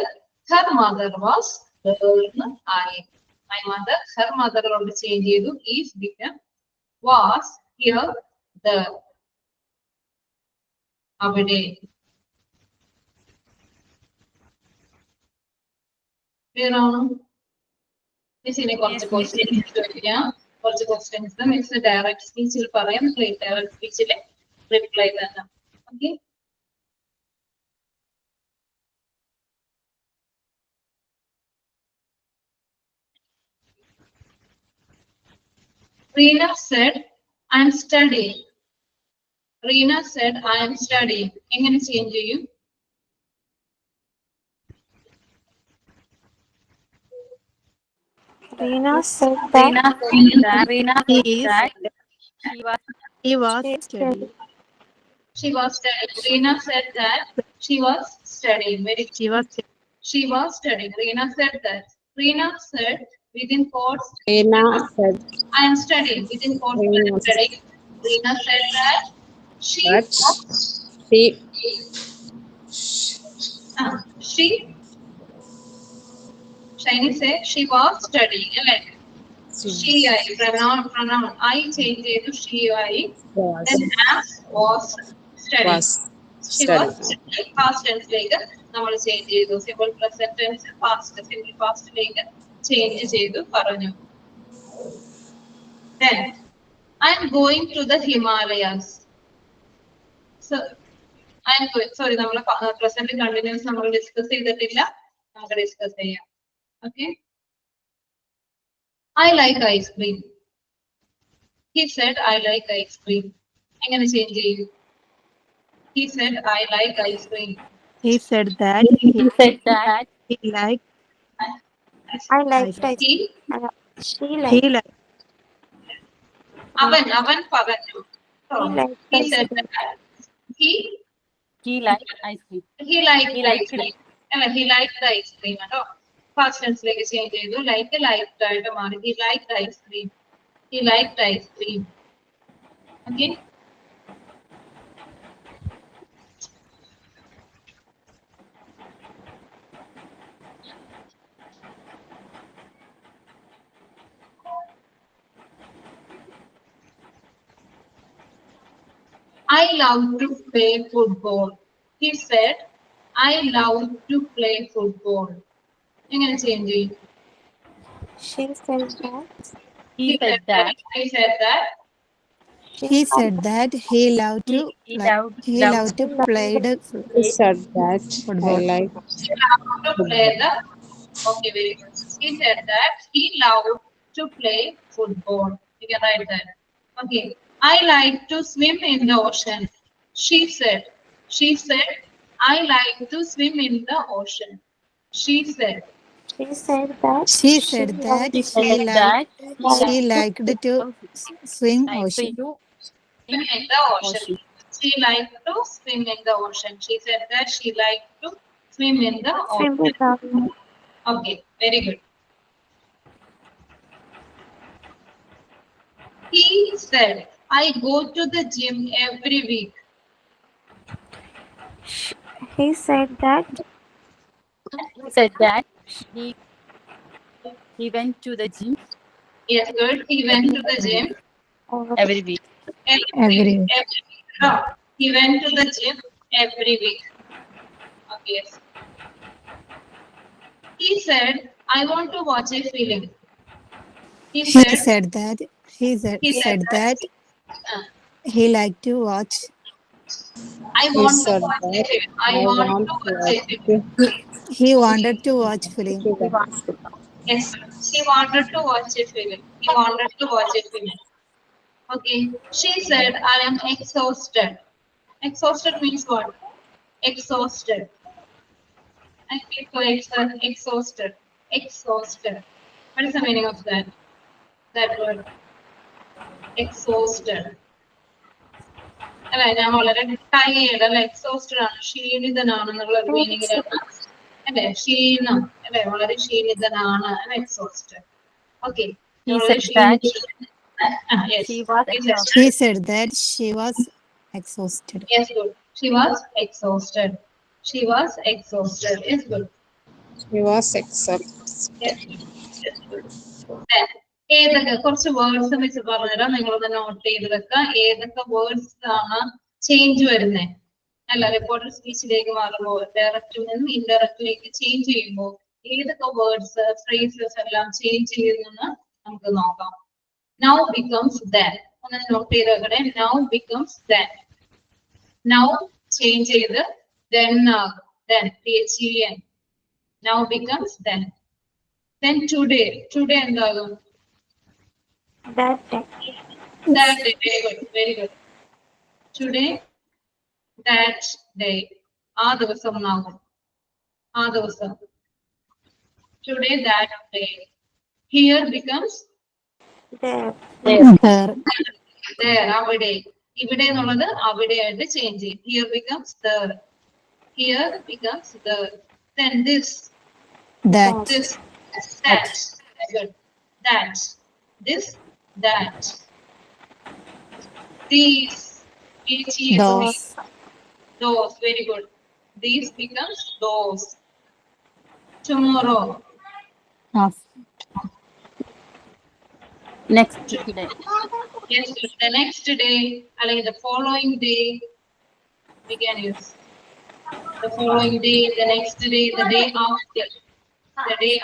her mother was there എന്ന് ആയി. my mother her mother ോട് ചേഞ്ച് ചെയ്തു. is became was, here, there. അവിടെ. ക്ലിയർ ആണോ? മിസ്സിനെ കുറച്ച് ക്വസ്റ്റ്യൻസ് ചോദിക്കാം. കുറച്ച് ക്വസ്റ്റ്യൻസ് മിസ് ഡയറക്റ്റ് സ്പീച്ചിൽ പറയാം, ഡയറക്റ്റ് സ്പീച്ചിൽ റിപ്ലൈ തന്നെ. Okay, Reena said, I am studying. Reena said, I am studying. എങ്ങനെ ചേഞ്ച് ചെയ്യും? Reena said that He was studying. She was studying. Reena said that she was studying. She was studying. Reena said that. Reena said within quotes. Reena said, I am studying. Within quotes, I am studying. Reena said that she. Shiny said she was studying. Like she, I pronoun. I change it to she, I. Then as was studying. She was studying. Past tense like നമ്മൾ change ചെയ്തു. Simple present tense past, simple പാസ്റ്റിലേക്ക് change ചെയ്തു പറഞ്ഞു. Then I am going to the Himalayas. So I am going. Sorry, നമ്മൾ present continuous നമ്മൾ discuss ചെയ്തിട്ടില്ല, നമുക്ക് discuss ചെയ്യാം. Okay. I like ice cream. He said, I like ice cream. എങ്ങനെ change ചെയ്യും? He said, I like ice cream. He said that he liked. I liked ice He, She He liked. liked. അവൻ പറഞ്ഞു. So, he said that he liked ice cream. he liked ice cream. അല്ല, he liked the ice cream കേട്ടോ. First ടെൻസിലേക്ക് change ചെയ്തു. Like liked ആയിട്ട് മാറി. He liked ice cream. He liked ice cream. Okay. I love to play football. He said, I love to play football. എങ്ങനെ change ചെയ്യും? She said that. He said that. He said that. He said that he loved to play the He said that football. I like To play the. Okay, very good. He said that he loved to play football. You can write that. Okay. I like to swim in the ocean. She said, I like to swim in the ocean. She said that. She said that she liked to swim ocean. swim in the ocean. She liked to swim in the ocean. She said that she liked to swim in the ocean. Okay, very good. He said, I go to the gym every week. He said that He said that he went to the gym Yes, good. He went to the gym every week. Every week. No, he went to the gym every week. Okay, yes. He said, I want to watch a film. He He said, said that said that uh, he liked to watch. I He want to said watch a that film. I I want want to to watch a watch film. He wanted to watch film. film. Yes, she wanted to watch a film. He wanted to watch a film. Okay. She said, I am exhausted. Exhausted means what? Exhausted. I feel so exhausted. Exhausted. What is the meaning of that? That word. Exhausted. അല്ലെ ഞാൻ വളരെ tired അല്ലെ exhausted ആണ് ക്ഷീണിതനാണെന്നുള്ള ഒരു മീനിങ്ങിലാണ് അല്ലെ ക്ഷീണം അല്ലെ വളരെ ക്ഷീണിതനാണ് exhausted okay He said that yes she was He said that she was exhausted. yes good she was exhausted she was exhausted yes good He was exhausted. yes good then ഏതൊക്കെ കുറച്ച് words വെച്ച് പറഞ്ഞുതരാം നിങ്ങളൊന്ന് not ചെയ്ത് വെക്കുക ഏതൊക്കെ words ആണ് change വരുന്നത് അല്ല റിപ്പോർട്ടർ സ്പീച്ചിലേക്ക് മാറുമ്പോൾ ഡയറക്റ്റിൽ നിന്ന് ഇൻഡയറക്റ്റിലേക്ക് ചേഞ്ച് ചെയ്യുമ്പോൾ ഏതൊക്കെ വേർഡ്സ് ഫ്രേസസ് എല്ലാം ചേഞ്ച് ചെയ്യുന്നെന്ന് നമുക്ക് നോക്കാം നൗ ബിക്കംസ് ദാറ്റ് ഒന്ന് നോട്ട് ചെയ്ത് വെക്കണേ now becomes that now change ചെയ്ത് then THEN now becomes then today എന്താകും that day. that day very good today that day ആ ദിവസം എന്നാകും ആ ദിവസം today that day here becomes There. There. there അവിടെ ഇവിടെ എന്നുള്ളത് അവിടെയായിട്ട് ചേഞ്ച് ചെയ്യും here becomes there then this That. this that good that this that these Those. those very good these becomes those tomorrow Of. next day. yes the next day like the following day we can use the following day the next day the day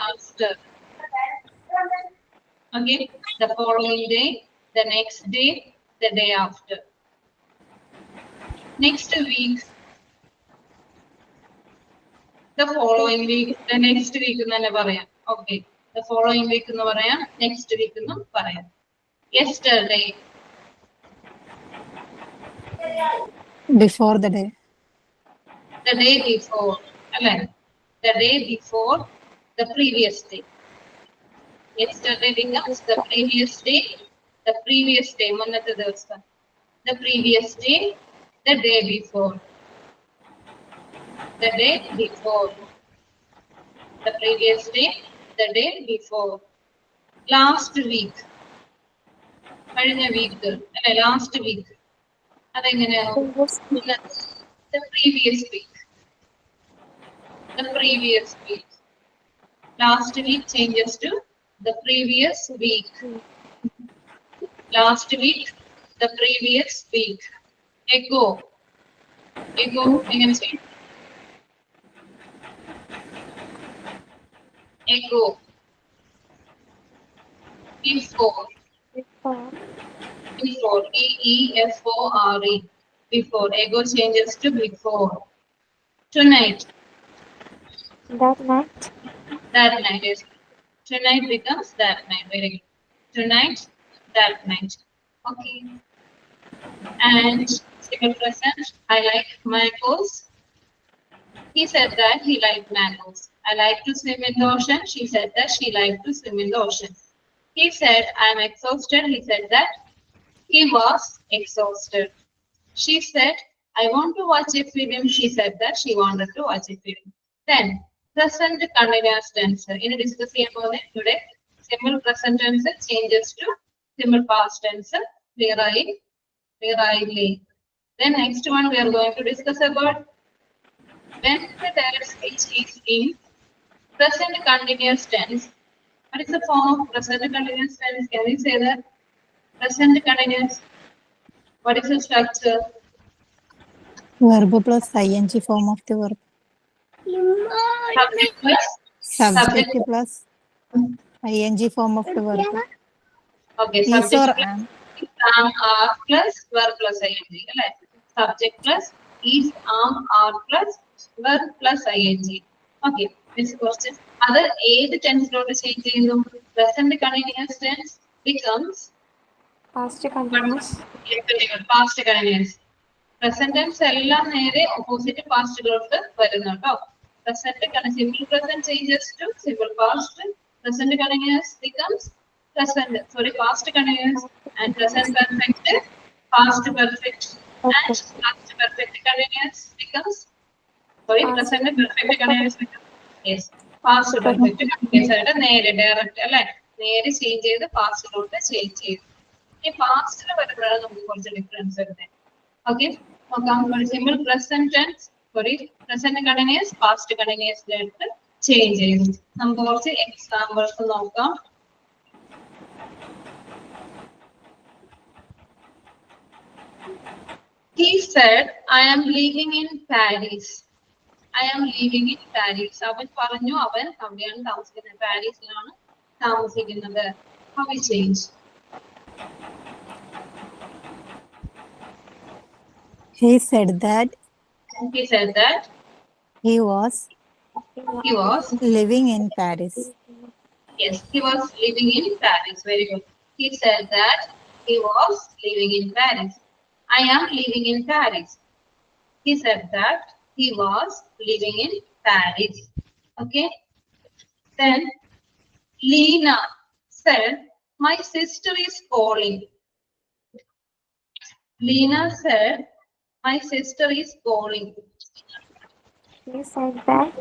after okay the following day the next day the day after next week the following week the next week എന്ന് തന്നെ പറയാം okay the following week എന്ന് പറയാം next week എന്ന് പറയാം yesterday Before the day. the day before അല്ലേ the day before the previous day yesterday becomes the previous day മുന്നത്തെ ദിവസം the previous day the day before the day before the previous day the day before last week കഴിഞ്ഞ week അല്ലെ last week അതെങ്ങനെയാവും the previous week last week changes to the previous week last week the previous week ago എങ്ങനെ ചെയ്യും ago before BEFORE before ago changes to before tonight that night is tonight becomes that night very good tonight that night okay and simple present I like mangoes he said that he liked mangoes I like to swim in the ocean she said that she liked to swim in the ocean he said I'm exhausted he said that he was exhausted she said I want to watch a film she said that she wanted to watch a film then present continuous tense in discuss ചെയ്യുമ്പോൾ today simple present tense changes to simple past tense clear ആയി Rightly. Then next one we are going to discuss about when the direct speech is in present continuous tense. What is the form of present continuous tense? Can we say that? Present continuous. What is the structure? Verb plus ing form of the verb. Subject plus Subject plus ing form of the verb. Okay, Is subject or plus am. are plus verb plus ing. Right? Subject plus is are plus verb plus ing. Okay, this question. Other eight tense change in present continuous tense becomes Past continuous. past continuous. Present tense എല്ലാം നേരെ opposite past ലോട്ട് വരുന്നു കേട്ടോ. Present simple present changes to simple past. Present continuous becomes past continuous, and present perfect past perfect, and past perfect continuous becomes present perfect continuous becomes yes past perfect continuous ആയിട്ട് നേരെ direct അല്ലേ നേരെ change ചെയ്ത് പാസ്റ്റിലോട്ട് change ചെയ്തു. ഈ പാസ്റ്റിൽ വരുമ്പോഴാണ് നമുക്ക് കുറച്ച് ഡിഫറൻസ് വരുന്നത്. ഓക്കെ നോക്കാം. Simple present tense present continuous past continuous ആയിട്ട് ചേഞ്ച് ചെയ്തു. നമുക്ക് കുറച്ച് എക്സാമ്പിൾസ് നോക്കാം. He said, I am living in Paris. I am living in Paris. അവൻ പറഞ്ഞു അവൻ അവിടെയാണ് താമസിക്കുന്നത്. പാരീസിലാണ് താമസിക്കുന്നത്. How we change? He said that He said that he was he was living in Paris. yes, he was living in Paris. Very good. He said that he was living in Paris. I am living in Paris. He said that he was living in Paris. Okay. Then Lena said, my sister is calling. Lena said, my sister is calling. He said that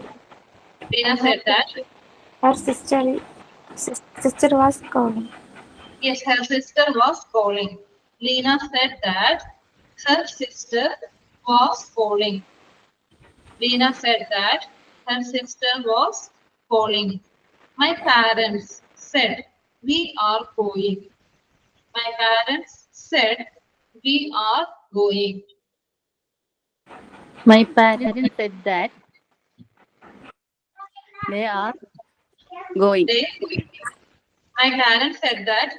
Lena said that her sister was calling. yes, her sister was calling. Lena said that her sister was calling. Lena said that her sister was calling. My parents said we are going. My parents said we are going. My parents said that they are going. My parents said that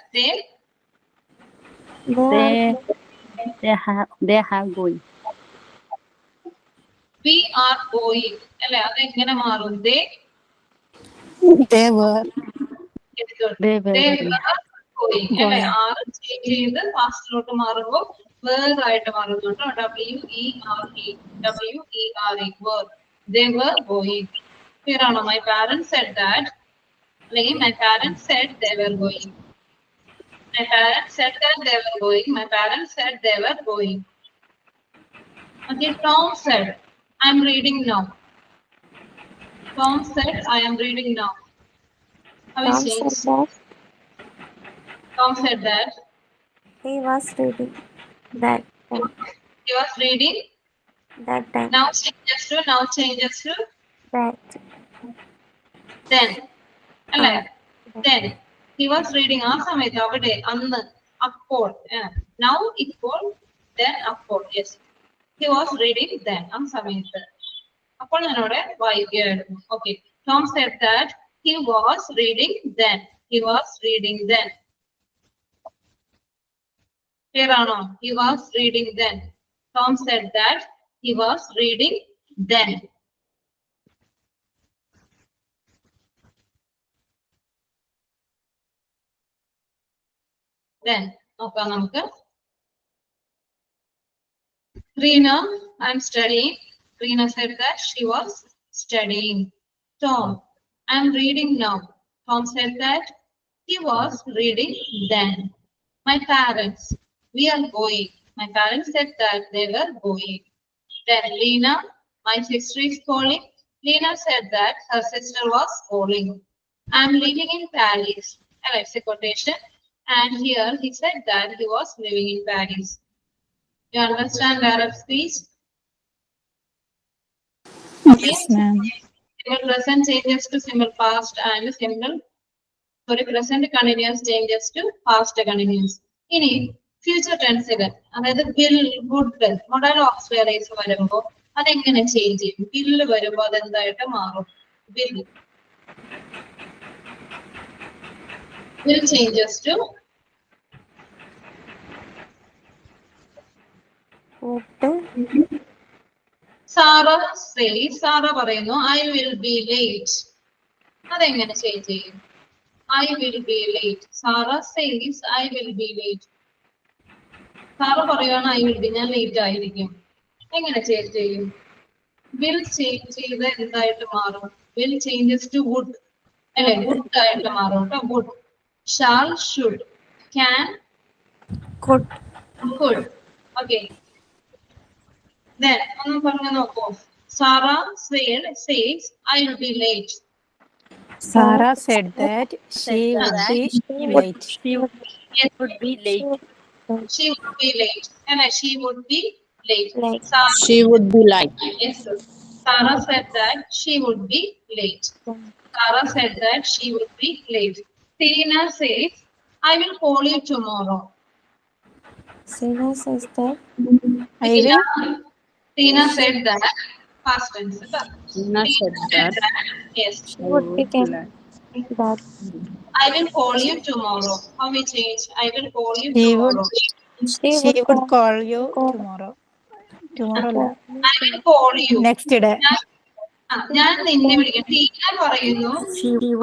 They have going. we are going. അല്ലെ അതെങ്ങനെ മാറും? They were They were going. അല്ലെ ആറ് change ചെയ്ത് പാസ്റ്റിലോട്ട് മാറുമ്പോൾ where ആയിട്ട് മാറുന്നു കേട്ടോ. WERE were. They were going. Clear ആണോ? My parents said that അല്ലെങ്കിൽ my parents said they were going. My parents said that they were going. My parents said they were going. Okay, Tom said, I'm reading now. Tom said, I am reading now. How is it? Tom said that He was reading that time. he was reading. That time. Now changes to That. then. അല്ലേ? Then he was reading ആ സമയത്ത് അവിടെ അന്ന് അപ്പോൾ now ഇപ്പോൾ then അപ്പോൾ yes he was reading then ആ സമയത്ത് അപ്പോൾ ഞാനവിടെ വായിക്കുകയായിരുന്നു. Okay, Tom said that he was reading then. He was reading then. Clear ആണോ? He was reading then. Tom said that he was reading then. Then നോക്കാം നമുക്ക്. Reena, I'm studying. Reena said that she was studying. Tom, I'm reading now. Tom said that he was reading then. My parents, we are going. My parents said that they were going. Then Leena, my sister is calling. Leena said that her sister was calling. I'm living in Paris. And it's a quotation. And here he said that he was living in Paris. You understand direct speech? Yes, ma'am. Simple present changes to simple past and present continuous changes to past continuous. ഇനി future ടെൻസിൽ അതായത് will good modal auxiliaries വരുമ്പോൾ അതെങ്ങനെ change ചെയ്യും? വില്ല് വരുമ്പോൾ അതെന്തായിട്ട് മാറും? Will changes to Sara പറയുന്നു I will be late. അതെങ്ങനെ ചേഞ്ച് ചെയ്യും? I will be late. Sarah says I will be late. Sara പറയുകയാണ് I will be, ഞാൻ ലേറ്റ് ആയിരിക്കും. എങ്ങനെ ചേഞ്ച് ചെയ്യും? Will ചേഞ്ച് ചെയ്ത് എന്തായിട്ട് മാറും? Will changes to would. അല്ലെ, would ആയിട്ട് മാറും കേട്ടോ. Would. Shall, should. Can, could. Okay. Then ഒന്ന് പറഞ്ഞു നോക്കൂ. Sarah says I will be late. Sarah said that she would be late. She would be late. She would be late. And she would be late. She would be late. Yes, sir. Sarah said that she would be late. Sarah said that she would be late. Tina says, I will call you tomorrow. Sina says that. Tina said that. Past tense. Tina said that. Yes. She would be that. I will call you tomorrow. How we change? I will call you She tomorrow. She would call you tomorrow. Tomorrow. I will call you. Next day. ഞാൻ നിന്നെ വിളിക്കാം. ടീന പറയുന്നു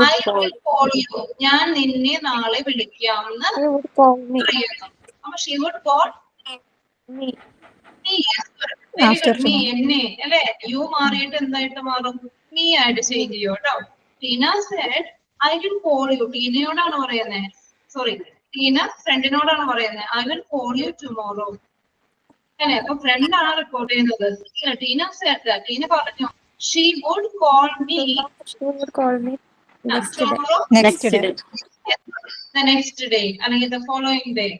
I will call you. ഞാൻ നിന്നെ നാളെ വിളിക്കാമെന്ന് She would call me. പറയുന്നു. അപ്പൊ she would call Me. me. Very After good. Me എന്നെ അല്ലെ, യു മാറിയിട്ട് എന്തായിട്ട് മാറും? me ആയിട്ട് ചേഞ്ച് ചെയ്യും കേട്ടോ. Tina said I will call you. ടീനയോടാണ് പറയുന്നത്. സോറി, ടീന ഫ്രണ്ടിനോടാണ് പറയുന്നത്. I will call you tomorrow. അല്ലെ, അപ്പൊ ഫ്രണ്ട് ആണ് റിപ്പോർട്ട് ചെയ്യുന്നത്. Tina said that. ടീന പറഞ്ഞു she would call me. She would call me next day. tomorrow. Next day. The next day, അല്ലെങ്കിൽ the following day.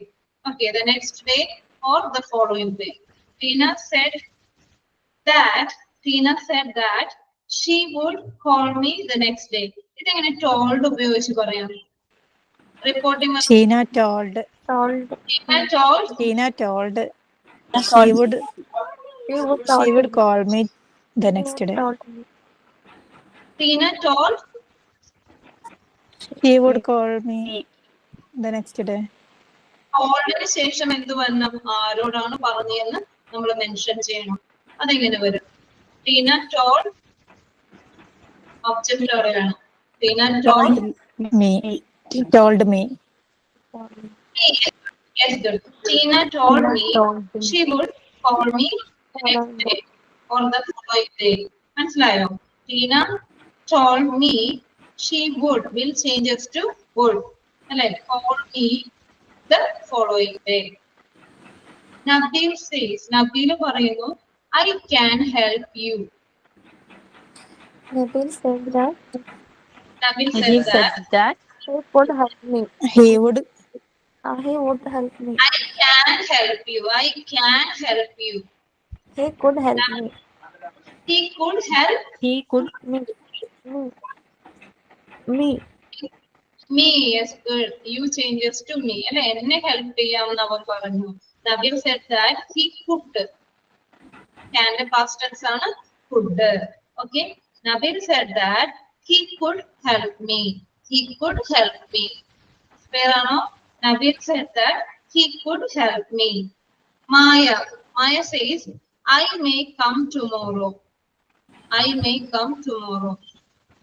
Okay, the next day or the following day. Tina said that she would call me the next day. ഇതെങ്ങനെ told ഉപയോഗിച്ച് പറയാം? Reporting. Tina told. Tina told. She would call me the next day. Tina told. He would call me the next day. Toldന് ശേഷം എന്ത് വരണം? ആരോടാണ് പറഞ്ഞതെന്ന് നമ്മൾ mention ചെയ്യണം. അതെങ്ങനെ വരും? ടീന told. ഒബ്ജക്റ്റ് പറയാണ്. Tina told Me. Told me. Yes, good. Tina told me she would call me the next day or the following day. മനസ്സിലായോ? Tina told me she would. Will changes to would. അല്ലെ, call me the following day. Nabil says, Nabil പറയുന്നു I can help you. Nabil said that. Nabil He said said that that He would help me. He would. He would help me. I can help you. I can help you. He could help me. He could help he could Me. me. Yes, good. You changes to me. അല്ലെ, എന്നെ help ചെയ്യാമെന്ന് അവൻ പറഞ്ഞു. Nabil said that he could. Can past tense ആണ് could. Okay. Nabil said that he could help me. He could help me. Where ആണോ? Nabil said that he could help me. Maya says I may come tomorrow. I may come tomorrow.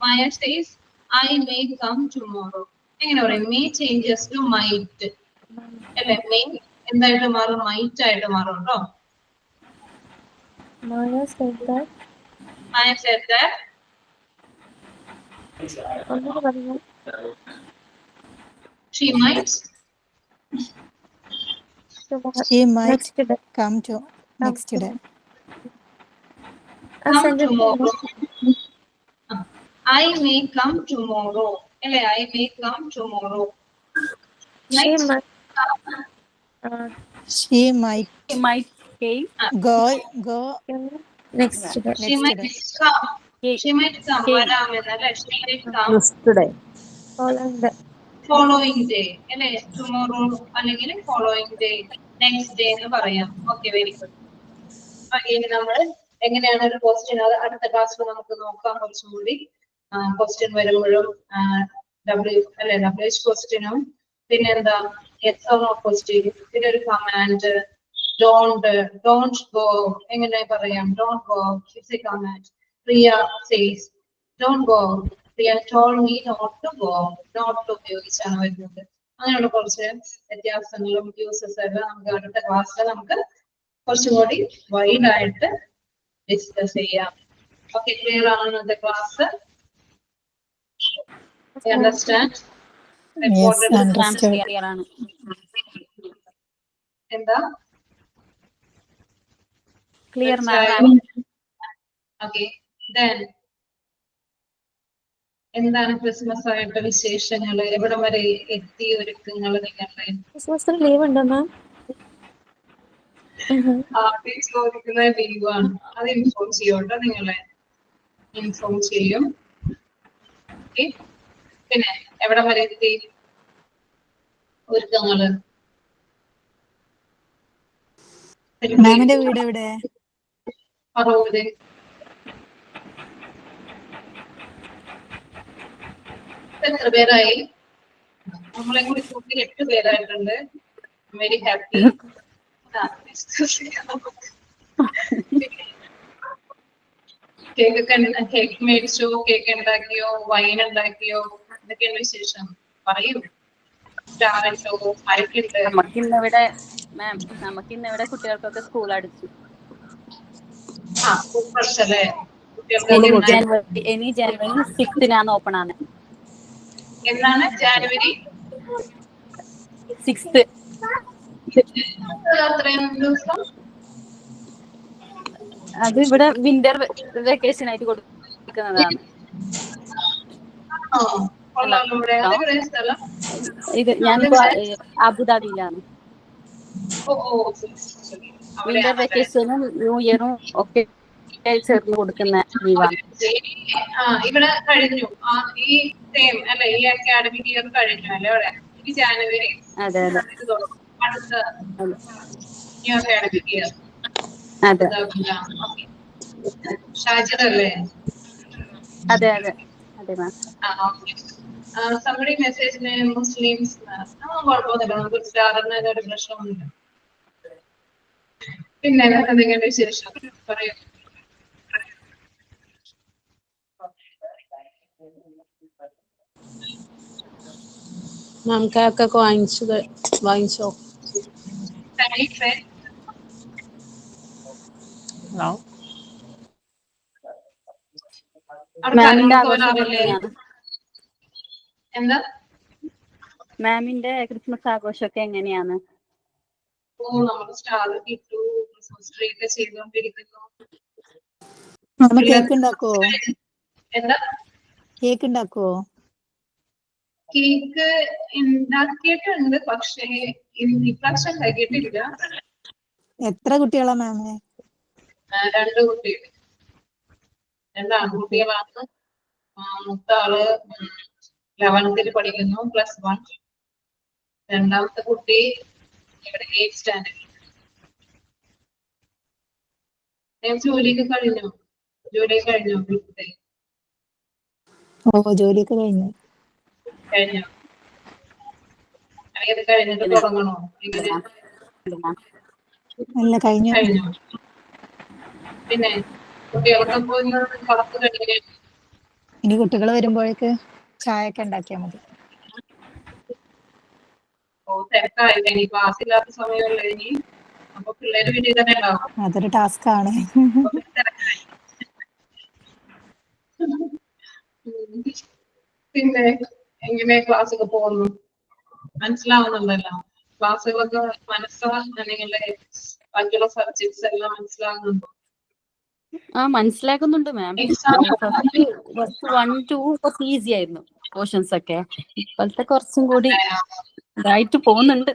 Maya says I may come tomorrow. എങ്ങനെ പറയും? may changes to might. അല്ലെ, may എന്തായിട്ട് മാറും? might ആയിട്ട് മാറും കേട്ടോ. Maya said that. Maya said that ഒന്നുകൂടി പറഞ്ഞു. she might She might Next day. come to next day. come tomorrow. I may come tomorrow. അല്ലെ, I may come tomorrow. She Might. might. She might he might Came. Go. Next day She might Next come. Came. She might come. Came. വരാമെന്നല്ലേ? She might come Yesterday. ഫോളോണ്ട് following day. അല്ലേ? Tomorrow അല്ലെങ്കിൽ following day. Next day എന്ന് പറയാം. Okay, very good. ഇനി നമ്മൾ എങ്ങനെയാണ് ഒരു question അത് അടുത്ത ക്ലാസ്സിൽ നമുക്ക് നോക്കാം കുറച്ചും കൂടി ക്വസ്റ്റ്യൻ വരുമ്പോഴും WH ക്വസ്റ്റ്യനും പിന്നെ എന്താ ക്വസ്റ്റ്യൻ പിന്നെ ഒരു കമാൻഡ് ഡോണ്ട് ഗോ എങ്ങനെ പറയാം don't go it's a command Priya says don't go Priya told me not to go not to ഉപയോഗിച്ചാണ് വരുന്നത് അങ്ങനെയുള്ള കുറച്ച് വ്യത്യാസങ്ങളും യൂസസ് എല്ലാം നമുക്ക് അടുത്ത ക്ലാസ്സിൽ നമുക്ക് കുറച്ചും കൂടി വൈഡ് ആയിട്ട് ഡിസ്കസ് ചെയ്യാം ഓക്കെ ക്ലിയർ ആണ് ഇന്നത്തെ class understand Yes, understood. Clear ആണ്. എന്താ Clear ma'am. ഓക്കെ ദെൻ എന്താണ് ക്രിസ്മസ് ആയിട്ട് വിശേഷങ്ങൾ എവിടെ വരെ എത്തി ഒരുക്കങ്ങൾ നിങ്ങളുടെ ക്രിസ്മസിന് ലീവ് ഉണ്ടോ മാം? ആദ്യം ചോദിക്കുന്ന ലീവാണ് അത് ഇൻഫോം ചെയ്യോട്ടോ നിങ്ങളെ ഇൻഫോം ചെയ്യും ഓക്കെ പിന്നെ എവിടെ വരെ എത്തി ഒരുക്കങ്ങള് മാമിന്റെ വീട് എവിടെ? പറവൂര് എത്ര പേരായി നമ്മളെ കൂടി കൂട്ടി 8 പേരായിട്ടുണ്ട് വെരി ഹാപ്പി കേക്ക് മേടിച്ചോ കേക്ക് ഉണ്ടാക്കിയോ വൈൻ ഉണ്ടാക്കിയോ എന്തൊക്കെയാണ് വിശേഷം പറയൂ സ്റ്റാറോ ആരൊക്കെയുണ്ട് നമുക്കിന്നിവിടെ മാം നമുക്കിന്നിവിടെ കുട്ടികൾക്കൊക്കെ സ്കൂൾ അടിച്ചു. ഫ്രഷ് അല്ലേ കുട്ടികൾക്ക് ജനുവരി 6 ഓപ്പൺ ആണ്. എന്നാണ് ജാനുവരി 6 അത്രയും ദിവസം അത് ഇവിടെ വിന്റർ വെക്കേഷൻ ആയിട്ട് കൊടുക്കുന്നതാണ്. ഇത് ഞാനിപ്പോ അബുദാബിയിലാണ്. വിന്റർ വെക്കേഷനും ന്യൂ ഇയറും ഒക്കെ ചേർന്ന് കൊടുക്കുന്ന ലീവാണ്. ഇവിടെ കഴിഞ്ഞു ഈ ടൈം അല്ലെ ഈ അക്കാഡമിക് ഇയർ കഴിഞ്ഞു അല്ലേ അവിടെ ഈ ജാനുവരി അതെ അതെ അടുത്ത ന്യൂ അക്കാഡമിക് ഇയർ അതെ ഷാജിദ് അല്ലേ? അതെ അതെ അതെ മാം. somebody message me Muslims കുഴപ്പമൊന്നുമില്ല നമുക്ക് സ്റ്റാറിന് ഒരു പ്രശ്നമൊന്നുമില്ല. പിന്നെ എന്തെങ്കിലും വിശേഷം പറയൂ. മാം കേക്കൊക്കെ വാങ്ങിച്ചോ? ഹലോ മാമിന്റെ ആഘോഷം എങ്ങനെയാണ്? എന്താ മാമിന്റെ ക്രിസ്മസ് ആഘോഷമൊക്കെ എങ്ങനെയാണ്? നമ്മൾ സ്റ്റാർ ഇട്ടു ക്രിസ്മസ് ട്രീ ഒക്കെ ചെയ്തുകൊണ്ടിരിക്കുന്നു. മാമ കേക്ക് ഉണ്ടാക്കുവോ? എന്താ കേക്ക് ഉണ്ടാക്കുവോ? കേക്ക് ഉണ്ടാക്കിയിട്ടുണ്ട് പക്ഷേ ഇപ്രാവശ്യം ഉണ്ടാക്കിയിട്ടില്ല. എത്ര കുട്ടികളാ മാമേ? 2 കുട്ടികൾ 2 ആൺകുട്ടികളാണ്. മൂത്ത ആള് 11th പഠിക്കുന്നു +1. രണ്ടാമത്തെ കുട്ടി ഇവിടെ 8th സ്റ്റാൻഡേർഡ്. ജോലിയൊക്കെ കഴിഞ്ഞു ഓ ജോലിയൊക്കെ കഴിഞ്ഞു. അത് കഴിഞ്ഞിട്ട് തുടങ്ങണോ? അല്ല കഴിഞ്ഞു. പിന്നെ കുട്ടികൾക്ക് പുറത്ത് കഴിഞ്ഞു. ഇനി കുട്ടികൾ വരുമ്പോഴേക്ക് ചായ ഒക്കെ ഉണ്ടാക്കിയാൽ മതി. തിരക്കായില്ലേ ഇനി ക്ലാസ് ഇല്ലാത്ത സമയമല്ലേ ഇനി അപ്പൊ പിള്ളേര് വീട്ടിൽ തന്നെ ഉണ്ടാവും. അതൊരു ടാസ്ക് ആണ്. പിന്നെ എങ്ങനെ ക്ലാസ് ഒക്കെ പോകുന്നു? മനസ്സിലാവുന്നുണ്ടല്ലോ ക്ലാസ്സുകളൊക്കെ അല്ലെങ്കിൽ ബാക്കിയുള്ള സബ്ജക്ട്സ് എല്ലാം മനസ്സിലാവുന്നുണ്ടോ? മനസ്സിലാക്കുന്നുണ്ട് മാം. ഫസ്റ്റ് 1, 2 കുറച്ച് ഈസി ആയിരുന്നു പോർഷൻസ് ഒക്കെ. ഇപ്പോഴത്തെ കുറച്ചും കൂടി ഇതായിട്ട് പോകുന്നുണ്ട്.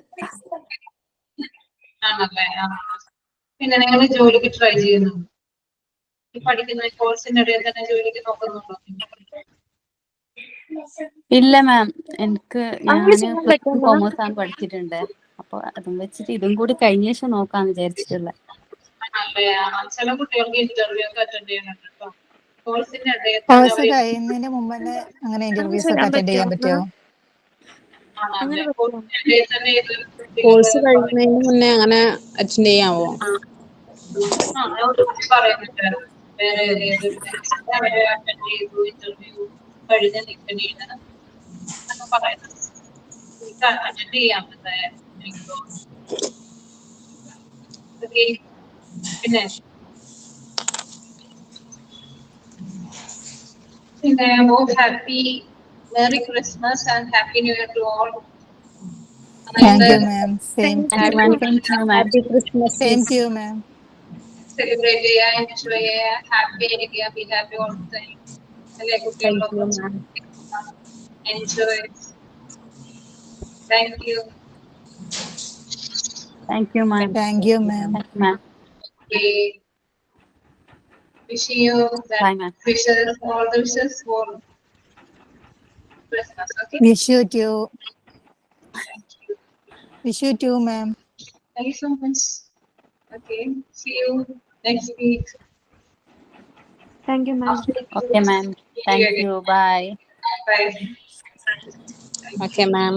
ആണല്ലേ? പിന്നെ നിങ്ങൾ ജോലിക്ക് ട്രൈ ചെയ്യുന്നുണ്ടോ? ഈ പഠിക്കുന്ന കോഴ്സിന്റെ ഇടയിൽ തന്നെ ജോലിക്ക് നോക്കുന്നുണ്ടോ? ഇല്ല മാം, എനിക്ക് അങ്ങനെ ഞാൻ ചെയ്യാൻ പ്ലസ് ടു പറ്റുമോ? കോമേഴ്സ് ആണ് പഠിച്ചിട്ടുണ്ട്. അപ്പൊ അതും വെച്ചിട്ട് ഇതും കൂടി കഴിഞ്ഞ ശേഷം നോക്കാന്ന് വിചാരിച്ചിട്ടുള്ള. അല്ലേ, ചില കുട്ടികൾക്ക് ഇന്റർവ്യൂ ഒക്കെ അറ്റൻഡ് ചെയ്യണുണ്ട് കേട്ടോ. കോഴ്സിന്റെ ഇടയിൽ തന്നെ കോഴ്സ് അവര് കഴിയുന്നതിന് മുമ്പ് തന്നെ അങ്ങനെ അങ്ങനെ ഇന്റർവ്യൂസ് ഒക്കെ ചെയ്യാൻ അറ്റൻഡ് ചെയ്യാൻ പറ്റുമോ? പറ്റുമോ? ആണല്ലേ, അങ്ങനെ പറ്റുമോ? കോഴ്സിന്റെ ഇടയിൽ തന്നെ ഇത് കോഴ്സ് കുട്ടികള് പറയും. കഴിയുന്നതിന് മുന്നേ അങ്ങനെ അറ്റൻഡ് ചെയ്യാമോ? ഞാൻ ഒരു കുട്ടി പറയുന്നുണ്ട്, വേറെ അവരെ അറ്റൻഡ് ചെയ്തു ഇന്റർവ്യൂ കഴിഞ്ഞ നിൽക്കണേന് എന്നൊക്കെ പറയുന്നത്. എനിക്ക് അറ്റൻഡ് ചെയ്യാൻ പറ്റായിരുന്നു. പിന്നെ happy Merry Christmas and Happy New Year to all. Thank you, ma'am. Same to Thank you. Happy Christmas. Same to you, ma'am. Celebrate ചെയ്യാ, enjoy ചെയ്യാ, happy ആയിരിക്കുക, be happy all the time. അല്ലേ thank you കുട്ടികളൊക്കെ മാം. enjoy. Thank you. Thank you ma'am. Thank you, ma'am. Ma'am. Okay. Wishing you that Bye, ma'am. wishes, all the wishes for Christmas. Okay. Wish you too. Thank you. Wish you too, ma'am. Thank you so much. Okay. See you next week. Thank you, ma'am. Okay, ma'am. Thank you. Bye. Bye. Okay ma'am.